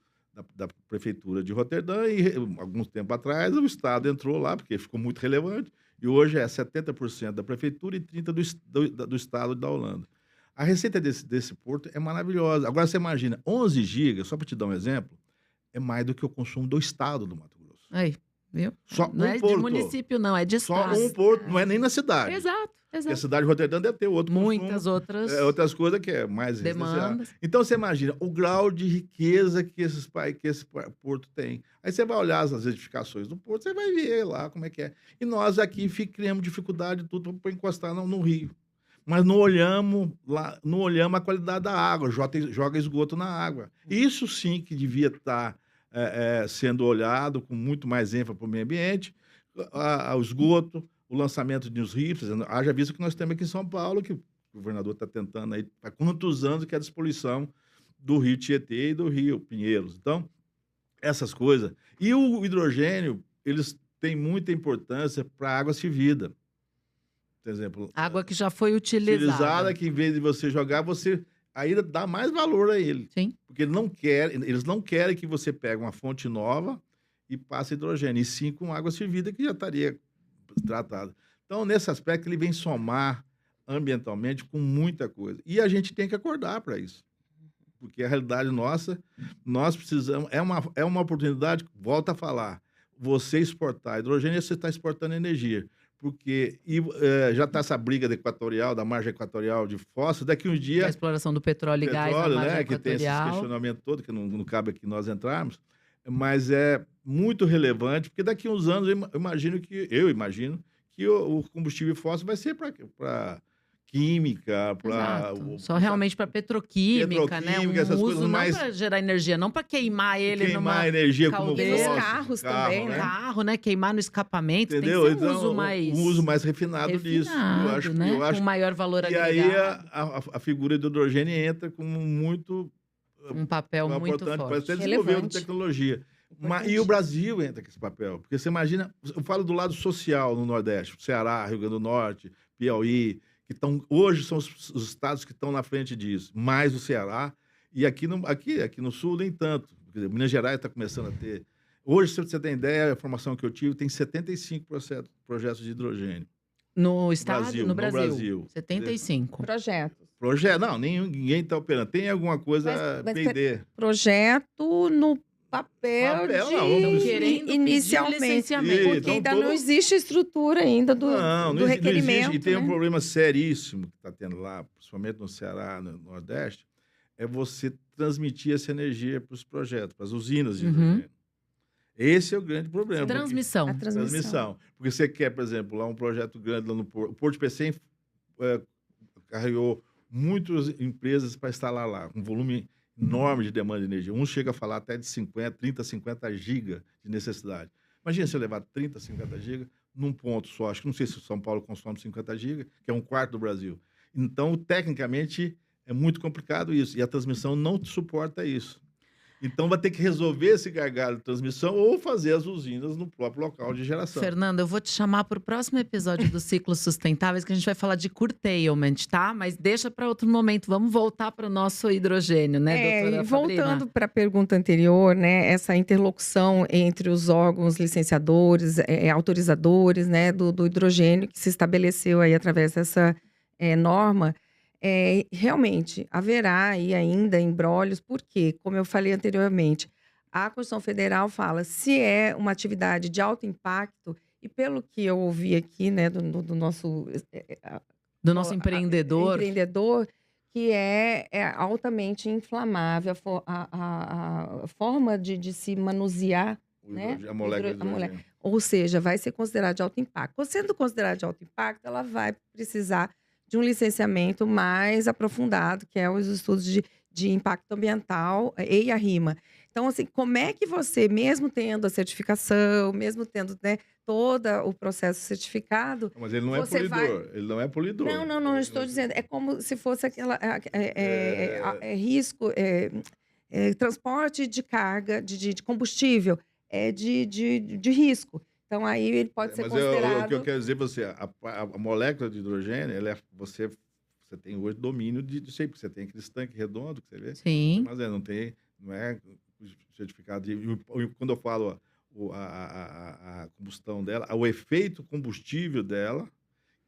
S3: da prefeitura de Roterdã e, alguns tempo atrás, o Estado entrou lá, porque ficou muito relevante, e hoje é 70% da prefeitura e 30% do Estado da Holanda. A receita desse porto é maravilhosa. Agora, você imagina, 11 gigas, só para te dar um exemplo, é mais do que o consumo do Estado do Mato Grosso.
S1: Aí, viu?
S3: Só
S1: não é
S3: porto.
S1: De município, não, é de estado.
S3: Só um porto, não é nem na cidade.
S1: Exato.
S3: Porque a cidade de Roterdã deve ter outro
S1: muitas
S3: consumo, outras coisas que é mais
S1: demandas.
S3: Então, você imagina o grau de riqueza que esse porto tem. Aí você vai olhar as edificações do porto, você vai ver lá como é que é. E nós aqui criamos dificuldade tudo para encostar no rio. mas não olhamos a qualidade da água, joga esgoto na água. Isso sim que devia estar sendo olhado com muito mais ênfase para o meio ambiente, o esgoto, o lançamento de uns rios. Haja visto que nós temos aqui em São Paulo, que o governador está tentando aí, há quantos anos que é a despoluição do rio Tietê e do rio Pinheiros. Então, essas coisas. E o hidrogênio, eles têm muita importância para a água se vida. Por exemplo,
S1: água que já foi utilizada,
S3: que em vez de você jogar, você ainda dá mais valor a ele.
S1: Sim.
S3: Porque eles não querem que você pegue uma fonte nova e passe hidrogênio, e sim com água servida que já estaria tratada. Então, nesse aspecto, ele vem somar ambientalmente com muita coisa. E a gente tem que acordar para isso. Porque a realidade nossa, nós precisamos... É uma oportunidade, volta a falar, você exportar hidrogênio, você está exportando energia. Porque já está essa briga da margem equatorial de fósforo, daqui uns dias...
S1: A exploração do petróleo e gás na margem equatorial.
S3: Que tem esse questionamento todo, que não cabe aqui nós entrarmos, mas é muito relevante, porque daqui uns anos eu imagino que o combustível fóssil vai ser para química, para...
S1: Só realmente para petroquímica, né?
S3: Essas
S1: uso
S3: coisas
S1: não
S3: mais...
S1: para gerar energia, não para queimar ele
S3: queimar energia
S1: caldeira.
S3: como
S2: fóssil. Carros também, né?
S1: Carro, né? Queimar no escapamento.
S3: Entendeu?
S1: Tem que ser
S3: um uso mais refinado disso.
S1: Eu acho com maior valor agregado.
S3: E aí a figura do hidrogênio entra como
S1: um papel muito forte.
S3: Pode até desenvolver tecnologia. E o Brasil entra com esse papel. Porque você imagina, eu falo do lado social no Nordeste, Ceará, Rio Grande do Norte, Piauí, que hoje são os estados que estão na frente disso, mais o Ceará, e aqui no Sul nem tanto. Minas Gerais está começando a ter. Hoje, se você tem ideia, a informação que eu tive, tem 75% de projetos de hidrogênio.
S1: No estado? No Brasil. 75.
S2: Projetos.
S3: Não, ninguém está operando. Tem alguma coisa P&D.
S2: Projeto no papel inicialmente, porque ainda não existe estrutura ainda do requerimento. Não existe,
S3: e tem um problema seríssimo que está tendo lá, principalmente no Ceará, no Nordeste, é você transmitir essa energia para os projetos, para as usinas de hidrogênio. Esse é o grande problema.
S1: Transmissão.
S3: Transmissão. Porque você quer, por exemplo, lá um projeto grande lá no Porto. O Porto de Pecém carregou muitas empresas para instalar lá, um volume enorme de demanda de energia. Um chega a falar até de 30, 50 gigas de necessidade. Imagina você levar 30, 50 gigas num ponto só. Acho que não sei se o São Paulo consome 50 gigas, que é um quarto do Brasil. Então, tecnicamente, é muito complicado isso. E a transmissão não suporta isso. Então, vai ter que resolver esse gargalo de transmissão ou fazer as usinas no próprio local de geração.
S1: Fernando, eu vou te chamar para o próximo episódio do Ciclos Sustentáveis, que a gente vai falar de curtailment, tá? Mas deixa para outro momento. Vamos voltar para o nosso hidrogênio, né, doutora Fabrina?
S2: Voltando para a pergunta anterior, né? Essa interlocução entre os órgãos licenciadores, autorizadores, né, do hidrogênio, que se estabeleceu aí através dessa norma. Realmente, haverá aí ainda imbróglios, porque, como eu falei anteriormente, a Constituição Federal fala se é uma atividade de alto impacto, e pelo que eu ouvi aqui, né, do nosso empreendedor, que é altamente inflamável, a forma de se manusear, né?
S3: A molécula.
S2: Ou seja, vai ser considerado de alto impacto. Sendo considerado de alto impacto, ela vai precisar de um licenciamento mais aprofundado, que é os estudos de impacto ambiental e a RIMA. Então, assim, como é que você, mesmo tendo a certificação, mesmo tendo, né, todo o processo certificado...
S3: Mas ele não é polidor. Ele não é polidor.
S2: Não estou dizendo. É como se fosse aquela risco, transporte de carga, de combustível, de risco. Então, aí ele pode ser considerado...
S3: O que eu quero dizer para você, a molécula de hidrogênio, você tem hoje domínio disso aí, porque você tem aqueles tanques redondos que você vê.
S1: Sim.
S3: Mas não é certificado. Quando eu falo a combustão dela, o efeito combustível dela,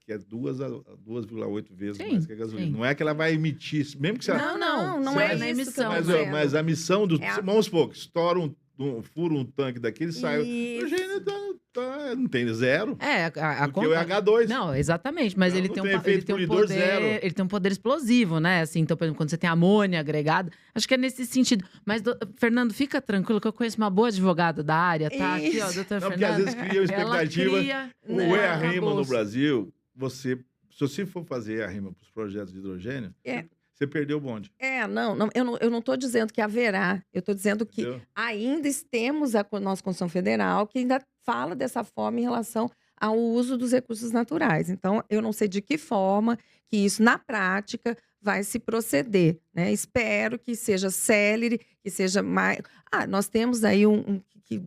S3: que é 2,8 vezes mais que a gasolina. Sim. Não é que ela vai emitir, mesmo que você...
S2: Não é na emissão.
S3: Mas a missão do... Vamos supor, que estoura fura um tanque daquele, sai... O hidrogênio não tem zero. Porque o H2.
S1: Não, exatamente. Mas ele tem um poder explosivo, né? Assim, então, por exemplo, quando você tem amônia agregada, acho que é nesse sentido. Mas, Fernando, fica tranquilo que eu conheço uma boa advogada da área, tá? Aqui, ó, doutora Fernanda.
S3: Porque às vezes cria uma expectativa. O EARIMA no Brasil, você se você for fazer a rima para os projetos de hidrogênio,
S2: É.
S3: você perdeu o bonde,
S2: Não, eu não estou dizendo que haverá, eu estou dizendo que
S3: entendeu?
S2: ainda temos a nossa Constituição Federal que ainda fala dessa forma em relação ao uso dos recursos naturais. Então, eu não sei de que forma que isso, na prática, vai se proceder, né? Espero que seja célere, que seja mais. Nós temos aí um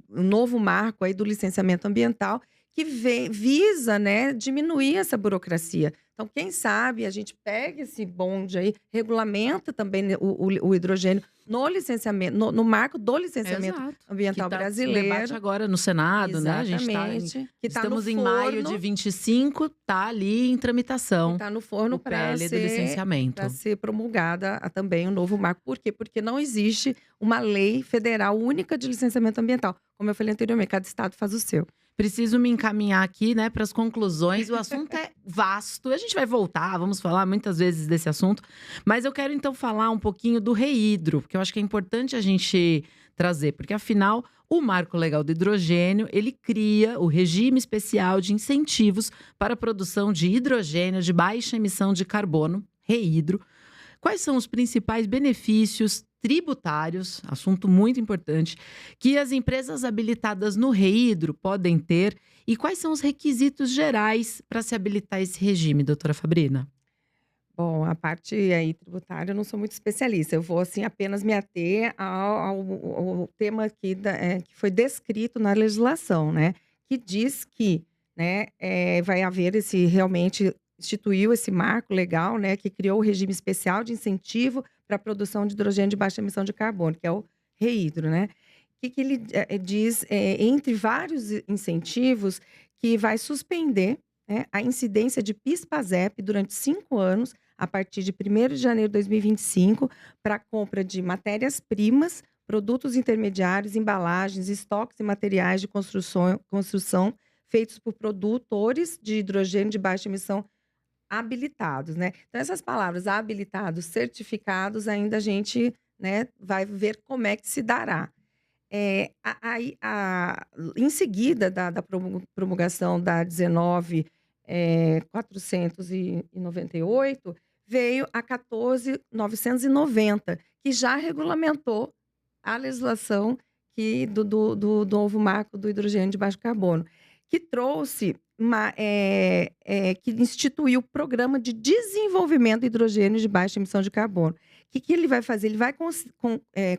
S2: novo marco aí do licenciamento ambiental que visa, né, diminuir essa burocracia. Então, quem sabe a gente pega esse bonde aí, regulamenta também, né, o hidrogênio no licenciamento, no marco do licenciamento
S1: Exato. Que
S2: ambiental
S1: tá em debate
S2: brasileiro.
S1: agora no Senado, né? A gente
S2: Exatamente. Que está no
S1: estamos em maio de
S2: forno,
S1: 25, tá ali em
S2: que
S1: tramitação
S2: está no forno
S1: o PL do licenciamento.
S2: para ser promulgada também o novo marco. Por quê? Porque não existe uma lei federal única de licenciamento ambiental. Como eu falei anteriormente, cada estado faz o seu.
S1: Preciso me encaminhar aqui, né, para as conclusões. O assunto é vasto. A gente vai voltar, vamos falar muitas vezes desse assunto. Mas eu quero então falar um pouquinho do REHIDRO, porque eu acho que é importante a gente trazer, porque afinal o Marco Legal do Hidrogênio, ele cria o regime especial de incentivos para a produção de hidrogênio de baixa emissão de carbono, REHIDRO. Quais são os principais benefícios tributários, assunto muito importante, que as empresas habilitadas no REHIDRO podem ter e quais são os requisitos gerais para se habilitar esse regime, doutora Fabrina?
S2: Bom, a parte aí tributária eu não sou muito especialista. Eu vou assim apenas me ater ao tema aqui que foi descrito na legislação, né? Que diz que, né, vai haver realmente instituiu esse marco legal, né, que criou o regime especial de incentivo para a produção de hidrogênio de baixa emissão de carbono, que é o REHIDRO, né? Que ele diz, entre vários incentivos, que vai suspender, né, a incidência de PIS/PASEP durante 5 anos, a partir de 1º de janeiro de 2025, para a compra de matérias-primas, produtos intermediários, embalagens, estoques e materiais de construção feitos por produtores de hidrogênio de baixa emissão habilitados, né. Então essas palavras habilitados, certificados, ainda a gente, né, vai ver como é que se dará. Em seguida da promulgação da 19.498, veio a 14.990, que já regulamentou a legislação do novo marco do hidrogênio de baixo carbono, que trouxe que instituiu o programa de desenvolvimento de hidrogênio de baixa emissão de carbono. O que ele vai fazer? Ele vai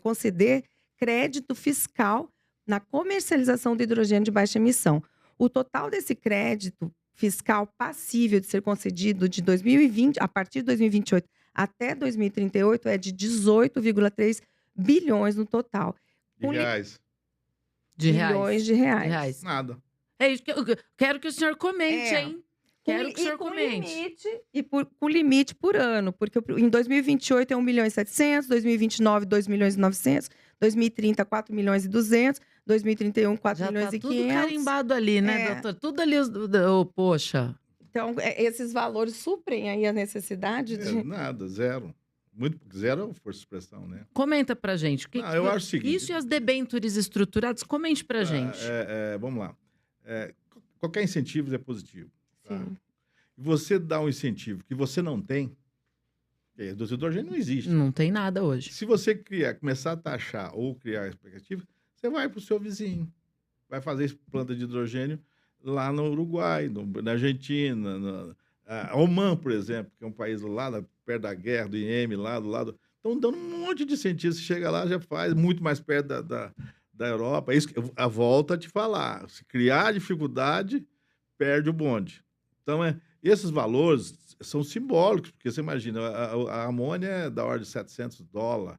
S2: conceder crédito fiscal na comercialização do hidrogênio de baixa emissão. O total desse crédito fiscal passível de ser concedido de 2020, a partir de 2028 até 2038, é de 18,3 bilhões no total.
S3: De reais.
S1: De
S2: Bilhões de reais.
S3: Nada.
S1: É isso que eu quero que o senhor comente,
S2: É.
S1: hein? Quero que o senhor comente.
S2: Com limite por ano, porque em 2028 é 1.700.000, 2029 2.900.000, 2030 4.200.000, 2031
S1: Já tá
S2: 4.500.000.
S1: tudo carimbado ali, né, doutor? Tudo ali, poxa.
S2: Então, esses valores suprem aí a necessidade de...
S3: Nada, zero. Zero é força de expressão, né?
S1: Comenta pra gente.
S3: Eu acho o seguinte...
S1: Isso e as debêntures estruturadas, comente pra gente.
S3: Vamos lá. Qualquer incentivo é positivo. Tá?
S2: Sim.
S3: E você dá um incentivo que você não tem, do hidrogênio não existe.
S1: Não tem nada hoje.
S3: Se você começar a taxar ou criar expectativa, você vai para o seu vizinho. Vai fazer planta de hidrogênio lá no Uruguai, na Argentina, Oman, por exemplo, que é um país lá perto da guerra, do IEM, lá do lado. Estão dando um monte de incentivo. Você chega lá, já faz, muito mais perto da Europa. É isso que a volta a te falar. Se criar dificuldade, perde o bonde. Então, esses valores são simbólicos, porque você imagina, a amônia é da ordem de $700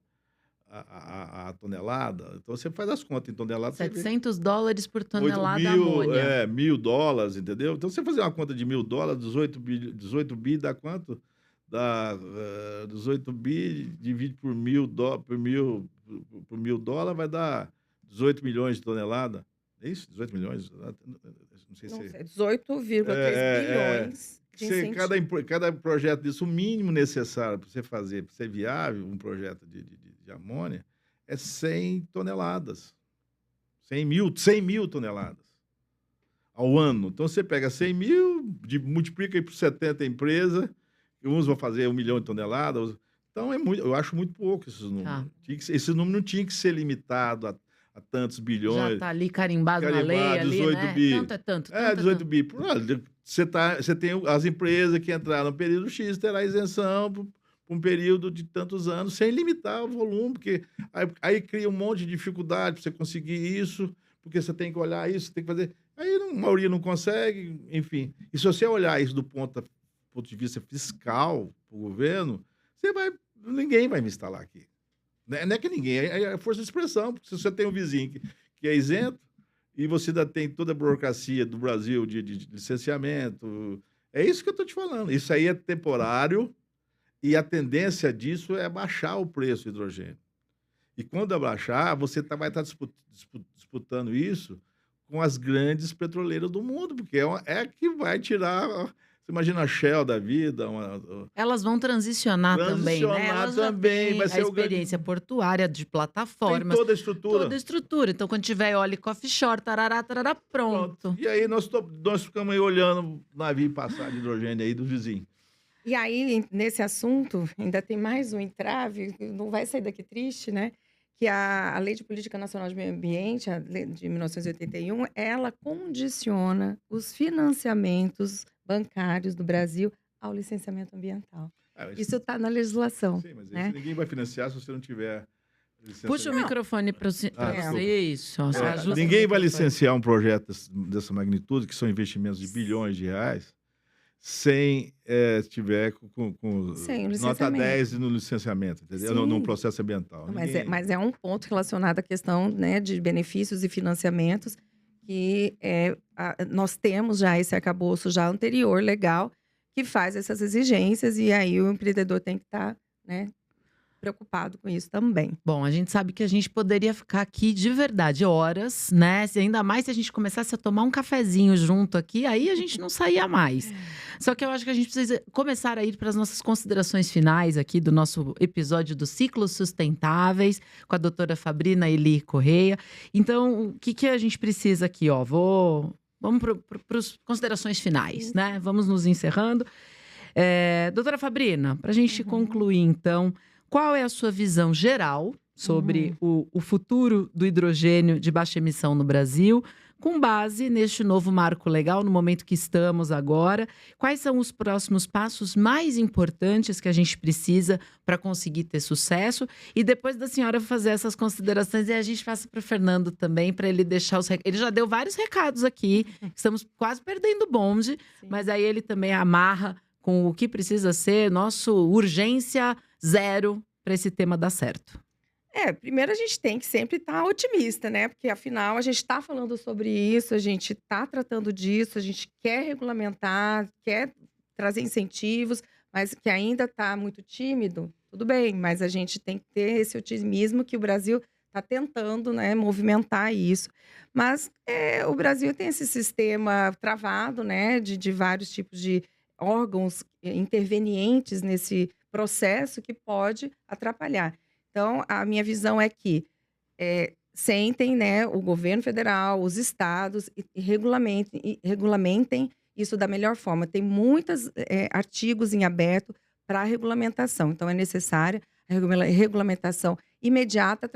S3: a tonelada. Então, você faz as contas em tonelada.
S1: $700 por tonelada amônia.
S3: $1.000, entendeu? Então, você fazer uma conta de $1.000, 18 bi dá quanto? Dá 18 bi, divide por $1.000, vai dar 18 milhões de tonelada. É isso? 18 milhões? Não sei se...
S2: 18,3 bilhões de incentivo.
S3: Cada projeto disso, o mínimo necessário para você fazer, para ser viável, um projeto de amônia, é 100 toneladas. 100 mil toneladas ao ano. Então, você pega 100 mil, multiplica aí por 70 empresas, uns vão fazer 1 milhão de toneladas. Então, eu acho muito pouco esses números.
S1: Tá.
S3: Esse número não tinha que ser limitado a tantos bilhões.
S1: Já está ali carimbado na lei, ali,
S3: 18
S1: né?
S3: bi.
S1: Tanto é tanto.
S3: É, 18 bi. Você tem as empresas que entraram no período X, terá isenção por um período de tantos anos, sem limitar o volume, porque aí cria um monte de dificuldade para você conseguir isso, porque você tem que olhar isso, tem que fazer... Aí a maioria não consegue, enfim. E se você olhar isso do ponto de vista fiscal para o governo, ninguém vai me instalar aqui. Não é que ninguém, é força de expressão, porque se você tem um vizinho que é isento, e você ainda tem toda a burocracia do Brasil de licenciamento, é isso que eu estou te falando. Isso aí é temporário, e a tendência disso é baixar o preço do hidrogênio. E quando abaixar, você vai estar disputando isso com as grandes petroleiras do mundo, porque é que vai tirar... Você imagina a Shell da vida...
S1: Elas vão transicionar também, né? Elas
S3: também, vai ser
S1: a experiência portuária de plataformas.
S3: Tem toda a estrutura.
S1: Toda a estrutura. Então, quando tiver eólico offshore, tarará, pronto.
S3: E aí, nós ficamos aí olhando o navio passar de hidrogênio aí do vizinho.
S2: E aí, nesse assunto, ainda tem mais um entrave, não vai sair daqui triste, né? Que a Lei de Política Nacional de Meio Ambiente, a lei de 1981, ela condiciona os financiamentos bancários do Brasil ao licenciamento ambiental. Isso está na legislação.
S3: Sim, mas
S2: né?
S3: ninguém vai financiar se você não tiver licenciamento.
S1: Puxa o microfone para você. Isso.
S3: Ninguém vai licenciar um projeto dessa magnitude, que são investimentos de bilhões de reais, sem tiver com nota 10 no licenciamento, entendeu? No processo ambiental.
S2: Mas é um ponto relacionado à questão, né, de benefícios e financiamentos, que nós temos já esse arcabouço já anterior, legal, que faz essas exigências, e aí o empreendedor tem que estar, né, preocupado com isso também.
S1: Bom, a gente sabe que a gente poderia ficar aqui de verdade horas, né? Ainda mais se a gente começasse a tomar um cafezinho junto aqui, aí a gente não saía mais. Só que eu acho que a gente precisa começar a ir para as nossas considerações finais aqui do nosso episódio dos Ciclos Sustentáveis, com a doutora Fabrina Eli Correia. Então, o que a gente precisa aqui? Vamos para as considerações finais, né? Vamos nos encerrando. Doutora Fabrina, para a gente concluir, então, qual é a sua visão geral sobre o futuro do hidrogênio de baixa emissão no Brasil, com base neste novo marco legal, no momento que estamos agora? Quais são os próximos passos mais importantes que a gente precisa para conseguir ter sucesso? E depois da senhora fazer essas considerações, a gente passa para o Fernando também, para ele deixar os recados. Ele já deu vários recados aqui, estamos quase perdendo o bonde, mas aí ele também amarra com o que precisa ser nosso urgência zero para esse tema dar certo.
S2: Primeiro a gente tem que sempre estar otimista, né? Porque afinal a gente está falando sobre isso, a gente está tratando disso, a gente quer regulamentar, quer trazer incentivos, mas que ainda está muito tímido, tudo bem, mas a gente tem que ter esse otimismo que o Brasil está tentando, né, movimentar isso. Mas o Brasil tem esse sistema travado, né, de vários tipos de órgãos intervenientes nesse processo que pode atrapalhar. Então, a minha visão é que sentem, né, o governo federal, os estados, e regulamentem isso da melhor forma. Tem muitos artigos em aberto para a regulamentação. Então, é necessária a regulamentação imediata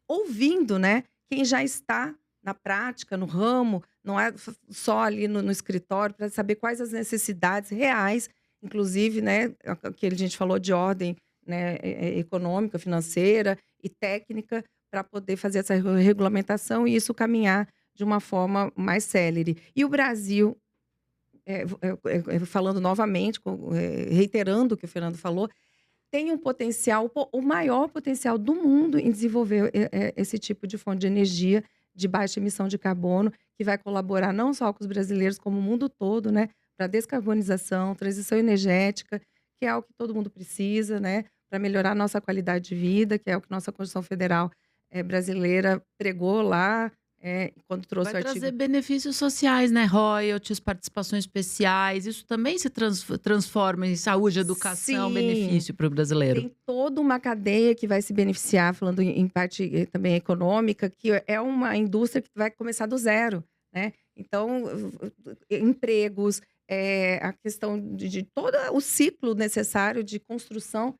S2: ouvindo, né, quem já está na prática, no ramo, não é só ali no escritório, para saber quais as necessidades reais, inclusive, né, que a gente falou de ordem, né, econômica, financeira e técnica, para poder fazer essa regulamentação e isso caminhar de uma forma mais célere. E o Brasil, falando novamente, reiterando o que o Fernando falou, tem um potencial, o maior potencial do mundo em desenvolver esse tipo de fonte de energia de baixa emissão de carbono, que vai colaborar não só com os brasileiros, como o mundo todo, né, para descarbonização, transição energética, que é o que todo mundo precisa, né, para melhorar a nossa qualidade de vida, que é o que nossa Constituição Federal brasileira pregou lá, quando trouxe o artigo.
S1: Vai trazer benefícios sociais, né? Royalties, participações especiais, isso também se transforma em saúde, educação, benefício para o brasileiro.
S2: Tem toda uma cadeia que vai se beneficiar, falando em parte também econômica, que é uma indústria que vai começar do zero, né? Então, empregos, a questão de todo o ciclo necessário de construção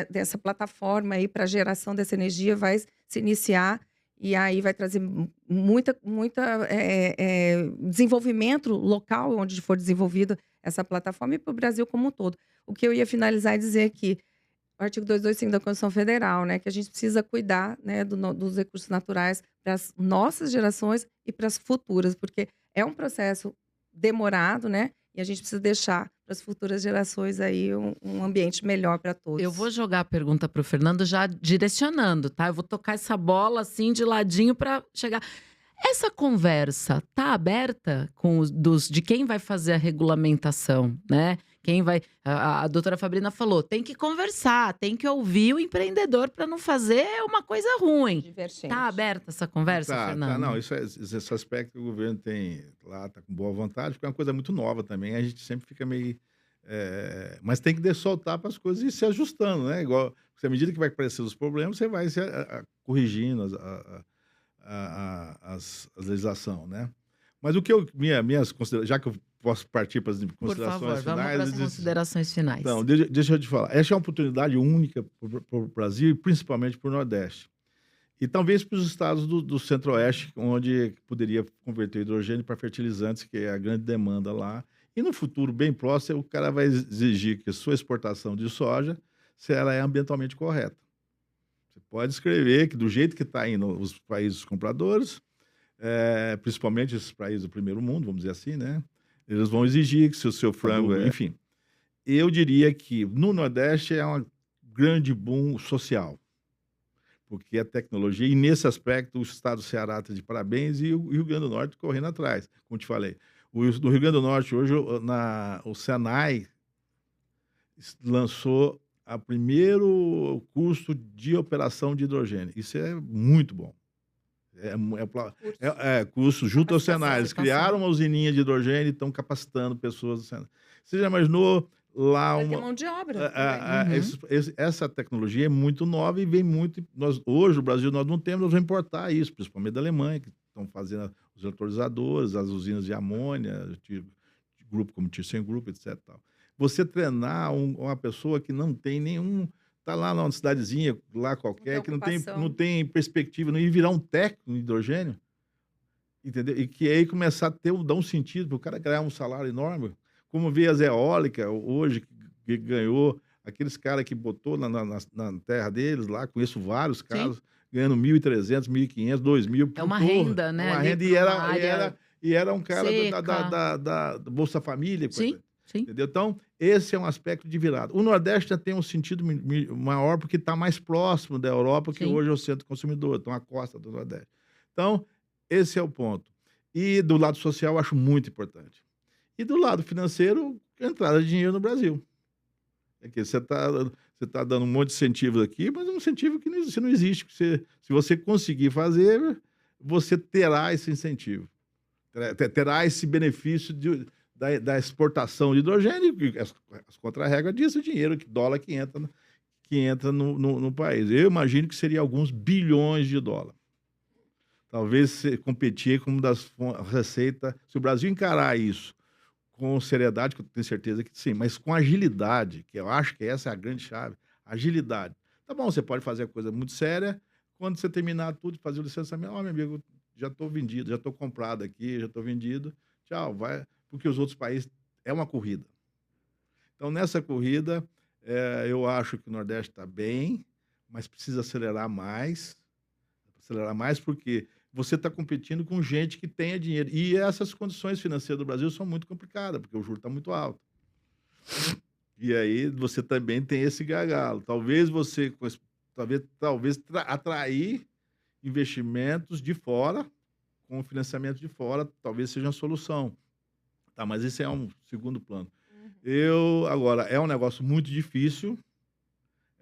S2: dessa plataforma aí para a geração dessa energia vai se iniciar e aí vai trazer muita desenvolvimento local onde for desenvolvida essa plataforma e para o Brasil como um todo. O que eu ia finalizar e dizer que o artigo 225 da Constituição Federal, né, que a gente precisa cuidar, né, dos recursos naturais para as nossas gerações e para as futuras, porque é um processo demorado, né, e a gente precisa deixar para as futuras gerações aí um ambiente melhor para todos.
S1: Eu vou jogar a pergunta para o Fernando já direcionando, tá? Eu vou tocar essa bola assim de ladinho para chegar. Essa conversa tá aberta com de quem vai fazer a regulamentação, né? Quem vai. A doutora Fabrina falou: tem que conversar, tem que ouvir o empreendedor para não fazer uma coisa ruim.
S2: Divergente.
S1: Tá aberta essa conversa, Fernando?
S3: Não, esse aspecto que o governo tem lá, tá com boa vontade, porque é uma coisa muito nova também. A gente sempre fica meio. Mas tem que soltar para as coisas e se ajustando, né? Igual, à medida que vai aparecendo os problemas, você vai se corrigindo a legislação, né? Mas o que minhas considerações, já que eu posso partir para as considerações
S1: Por favor,
S3: finais.
S1: vamos para as considerações finais.
S3: Então, deixa eu te falar. Essa é uma oportunidade única para o Brasil e principalmente para o Nordeste. E talvez para os estados do Centro-Oeste, onde poderia converter o hidrogênio para fertilizantes, que é a grande demanda lá. E no futuro bem próximo, o cara vai exigir que a sua exportação de soja, se ela é ambientalmente correta. Você pode escrever que do jeito que está indo os países compradores, principalmente esses países do primeiro mundo, vamos dizer assim, né? Eles vão exigir que se o seu frango... Enfim, eu diria que no Nordeste é um grande boom social, porque a tecnologia, e nesse aspecto o estado do Ceará está de parabéns e o Rio Grande do Norte correndo atrás, como te falei. No Rio Grande do Norte, hoje, o Senai lançou o primeiro curso de operação de hidrogênio. Isso é muito bom. Curso junto ao Senai. Eles criaram uma usininha de hidrogênio e estão capacitando pessoas do Senai. Você já imaginou lá
S2: Vai ter mão de obra.
S3: Essa tecnologia é muito nova e vem muito... Hoje, no Brasil, nós não temos, nós vamos importar isso, principalmente da Alemanha, que estão fazendo os eletrolisadores, as usinas de amônia, de grupo como ThyssenKrupp, etc. Você treinar uma pessoa que não tem nenhum... Está lá numa cidadezinha, lá qualquer, que não tem perspectiva, não ir virar um técnico em hidrogênio, entendeu? E que aí começar a dar um sentido para o cara ganhar um salário enorme. Como vê as eólicas hoje, que ganhou, aqueles caras que botou na terra deles lá, conheço vários casos, ganhando 1.300, 1.500, 2.000.
S1: É uma renda, né?
S3: Uma renda, e era um cara da Bolsa Família.
S1: Sim. Sim.
S3: Entendeu? Então, esse é um aspecto de virada. O Nordeste já tem um sentido maior porque está mais próximo da Europa, que hoje é o centro consumidor, então a costa do Nordeste. Então, esse é o ponto. E do lado social, eu acho muito importante. E do lado financeiro, entrada de dinheiro no Brasil. É que você tá dando um monte de incentivos aqui, mas é um incentivo que não existe. Se você conseguir fazer, você terá esse incentivo. Terá esse benefício da exportação de hidrogênio, as contra-regras disso, o dinheiro, dólar que entra no país. Eu imagino que seria alguns bilhões de dólares. Talvez competir como das receitas. Se o Brasil encarar isso com seriedade, que eu tenho certeza que sim, mas com agilidade, que eu acho que essa é a grande chave, agilidade. Tá bom, você pode fazer a coisa muito séria, quando você terminar tudo, fazer o licenciamento, meu amigo, já estou vendido, já estou comprado aqui, já estou vendido, tchau, vai... Porque os outros países é uma corrida. Então, nessa corrida, eu acho que o Nordeste está bem, mas precisa acelerar mais. Acelerar mais porque você está competindo com gente que tenha dinheiro. E essas condições financeiras do Brasil são muito complicadas, porque o juro está muito alto. E aí você também tem esse gargalo. Talvez atrair investimentos de fora, com financiamento de fora, talvez seja uma solução. Tá, mas isso é um segundo plano. Agora, é um negócio muito difícil,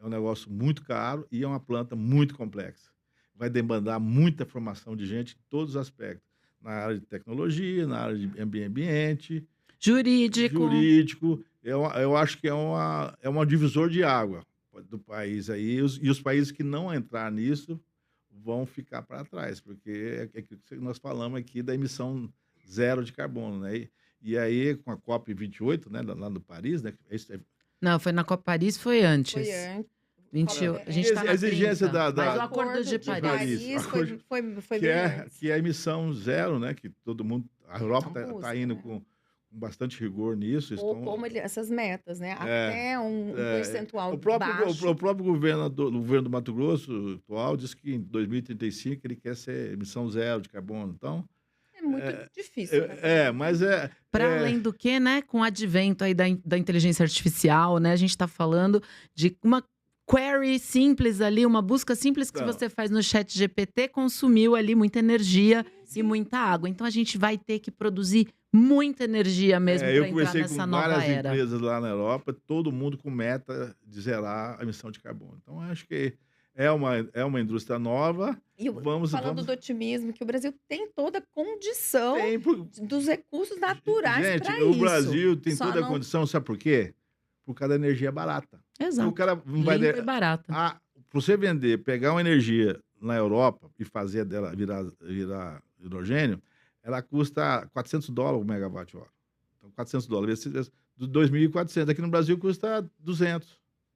S3: é um negócio muito caro e é uma planta muito complexa. Vai demandar muita formação de gente em todos os aspectos. Na área de tecnologia, na área de ambiente...
S1: Jurídico.
S3: Eu acho que é uma divisor de água do país aí. E os países que não entrar nisso vão ficar para trás, porque é aquilo que nós falamos aqui da emissão zero de carbono, né? E aí, com a COP28, né, lá no Paris, né?
S1: Não, foi na Copa Paris, foi antes.
S2: Foi antes.
S1: 28, a gente está na
S3: A exigência
S1: 30,
S3: da-
S1: mas o Acordo de Paris.
S2: Foi
S3: que
S2: bem
S3: é,
S2: antes.
S3: que é a emissão zero, né? Que todo mundo, a Europa
S2: Então,
S3: está indo
S2: né?
S3: com bastante rigor nisso.
S2: Ou
S3: Estão,
S2: como essas metas, né?
S3: É,
S2: Até um percentual
S3: o próprio,
S2: baixo.
S3: o próprio governo do Mato Grosso atual diz que em 2035 ele quer ser emissão zero de carbono. Então,
S2: É muito difícil.
S3: mas
S1: Para além do que, né, com o advento aí da inteligência artificial, né, a gente está falando de uma query simples ali, uma busca simples que
S3: Então.
S1: você faz no chat GPT, consumiu ali muita energia e muita água. Então a gente vai ter que produzir muita energia mesmo
S3: eu
S1: para entrar
S3: conversei
S1: nessa
S3: com
S1: nova
S3: várias
S1: era.
S3: empresas lá na Europa, todo mundo com meta de zerar a emissão de carbono. Então, acho que é uma indústria nova.
S2: E falando do otimismo, que o Brasil tem toda a condição dos recursos naturais
S3: Gente,
S2: para
S3: o
S2: isso.
S3: Brasil tem
S2: Só
S3: toda a
S2: não-
S3: condição, sabe por quê? Por causa da energia barata.
S1: Exato.
S3: O cara não vai
S1: Limpa e barata.
S3: para você vender, pegar uma energia na Europa e fazer dela virar hidrogênio, ela custa $400 o megawatt-hora. Então, $400 vezes 2.400. Aqui no Brasil custa R$200.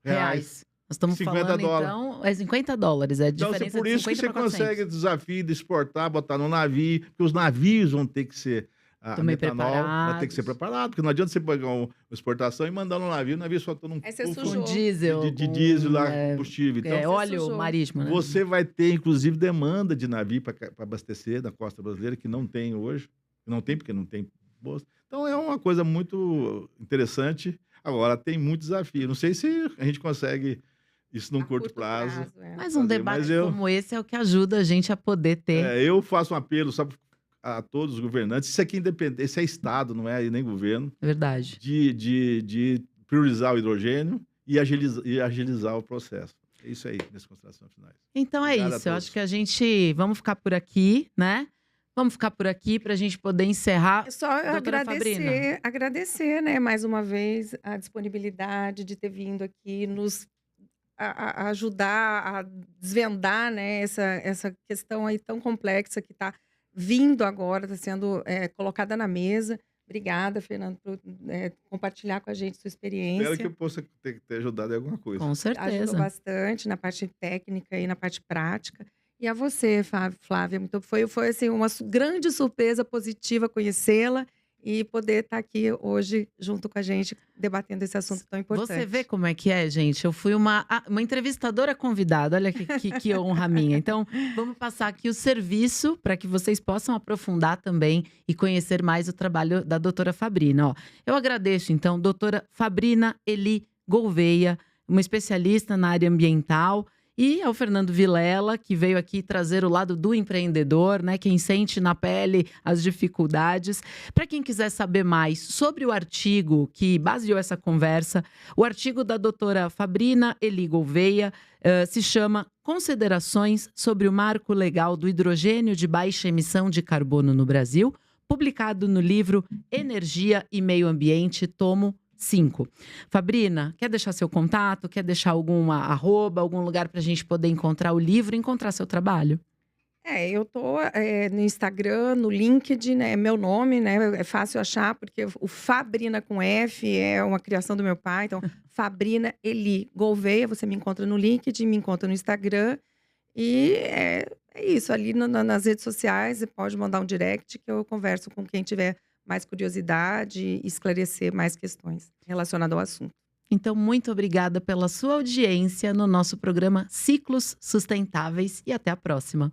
S1: Reais. Nós estamos
S3: $50.
S1: falando, então, é $50. É a
S3: Então,
S1: diferença
S3: por
S1: de
S3: isso que
S1: 50
S3: você
S1: para 400.
S3: consegue o desafio de exportar, botar no navio, porque os navios vão ter que ser
S1: Também
S3: metanol, vai ter que ser
S1: preparados.
S3: preparado, porque não adianta você pegar uma exportação e mandar no navio, o navio só está num
S2: Aí você
S3: tufo
S2: sujou.
S1: Com diesel.
S3: de diesel lá,
S1: com,
S3: combustível. Então,
S2: você
S1: óleo
S2: sujou.
S1: marítimo, né?
S3: você vai ter, inclusive, demanda de navio para abastecer da costa brasileira, que não tem hoje. Não tem, porque não tem bolsa. Então, é uma coisa muito interessante. Agora, tem muito desafio. Não sei se a gente consegue isso num
S2: A
S3: curto prazo.
S1: Mas um
S3: fazer,
S1: debate
S3: mas eu-
S1: como esse é o que ajuda a gente a poder ter.
S3: Eu faço um apelo, sabe, a todos os governantes. Isso aqui é independente, isso é Estado, não é nem governo,
S1: Verdade.
S3: de priorizar o hidrogênio e agilizar o processo. É isso aí, nessas considerações finais.
S1: Então é
S3: Obrigado a
S1: isso. Eu
S3: todos.
S1: acho que a gente. Vamos ficar por aqui, né? Vamos ficar por aqui para a gente poder encerrar.
S2: É só
S1: Doutora
S2: agradecer, né, mais uma vez, a disponibilidade de ter vindo aqui nos a ajudar a desvendar, né, essa questão aí tão complexa que está vindo agora, está sendo colocada na mesa. Obrigada, Fernando, por compartilhar com a gente sua experiência.
S3: Espero que eu possa ter ajudado em alguma coisa.
S1: Com
S2: Ajudou
S1: certeza.
S2: bastante na parte técnica e na parte prática. E a você, Flávia, foi assim, uma grande surpresa positiva conhecê-la e poder estar aqui hoje junto com a gente debatendo esse assunto tão importante.
S1: Você vê como é que é, gente? Eu fui uma entrevistadora convidada. Olha que honra minha. Então, vamos passar aqui o serviço para que vocês possam aprofundar também e conhecer mais o trabalho da doutora Fabrina. Ó, eu agradeço, então, doutora Fabrina Eli Gouveia, uma especialista na área ambiental. E ao Fernando Vilela, que veio aqui trazer o lado do empreendedor, né? Quem sente na pele as dificuldades. Para quem quiser saber mais sobre o artigo que baseou essa conversa, o artigo da doutora Fabrina Eli Gouveia se chama Considerações sobre o Marco Legal do Hidrogênio de Baixa Emissão de Carbono no Brasil, publicado no livro Energia e Meio Ambiente, tomo 5. Fabrina, quer deixar seu contato? Quer deixar alguma arroba, algum lugar para a gente poder encontrar o livro e encontrar seu trabalho?
S2: Eu tô no Instagram, no LinkedIn, né? É meu nome, né? É fácil achar, porque o Fabrina com F é uma criação do meu pai. Então, Fabrina Eli Gouveia, você me encontra no LinkedIn, me encontra no Instagram. E é isso, ali nas redes sociais, você pode mandar um direct que eu converso com quem tiver mais curiosidade e esclarecer mais questões relacionadas ao assunto.
S1: Então, muito obrigada pela sua audiência no nosso programa Ciclos Sustentáveis e até a próxima.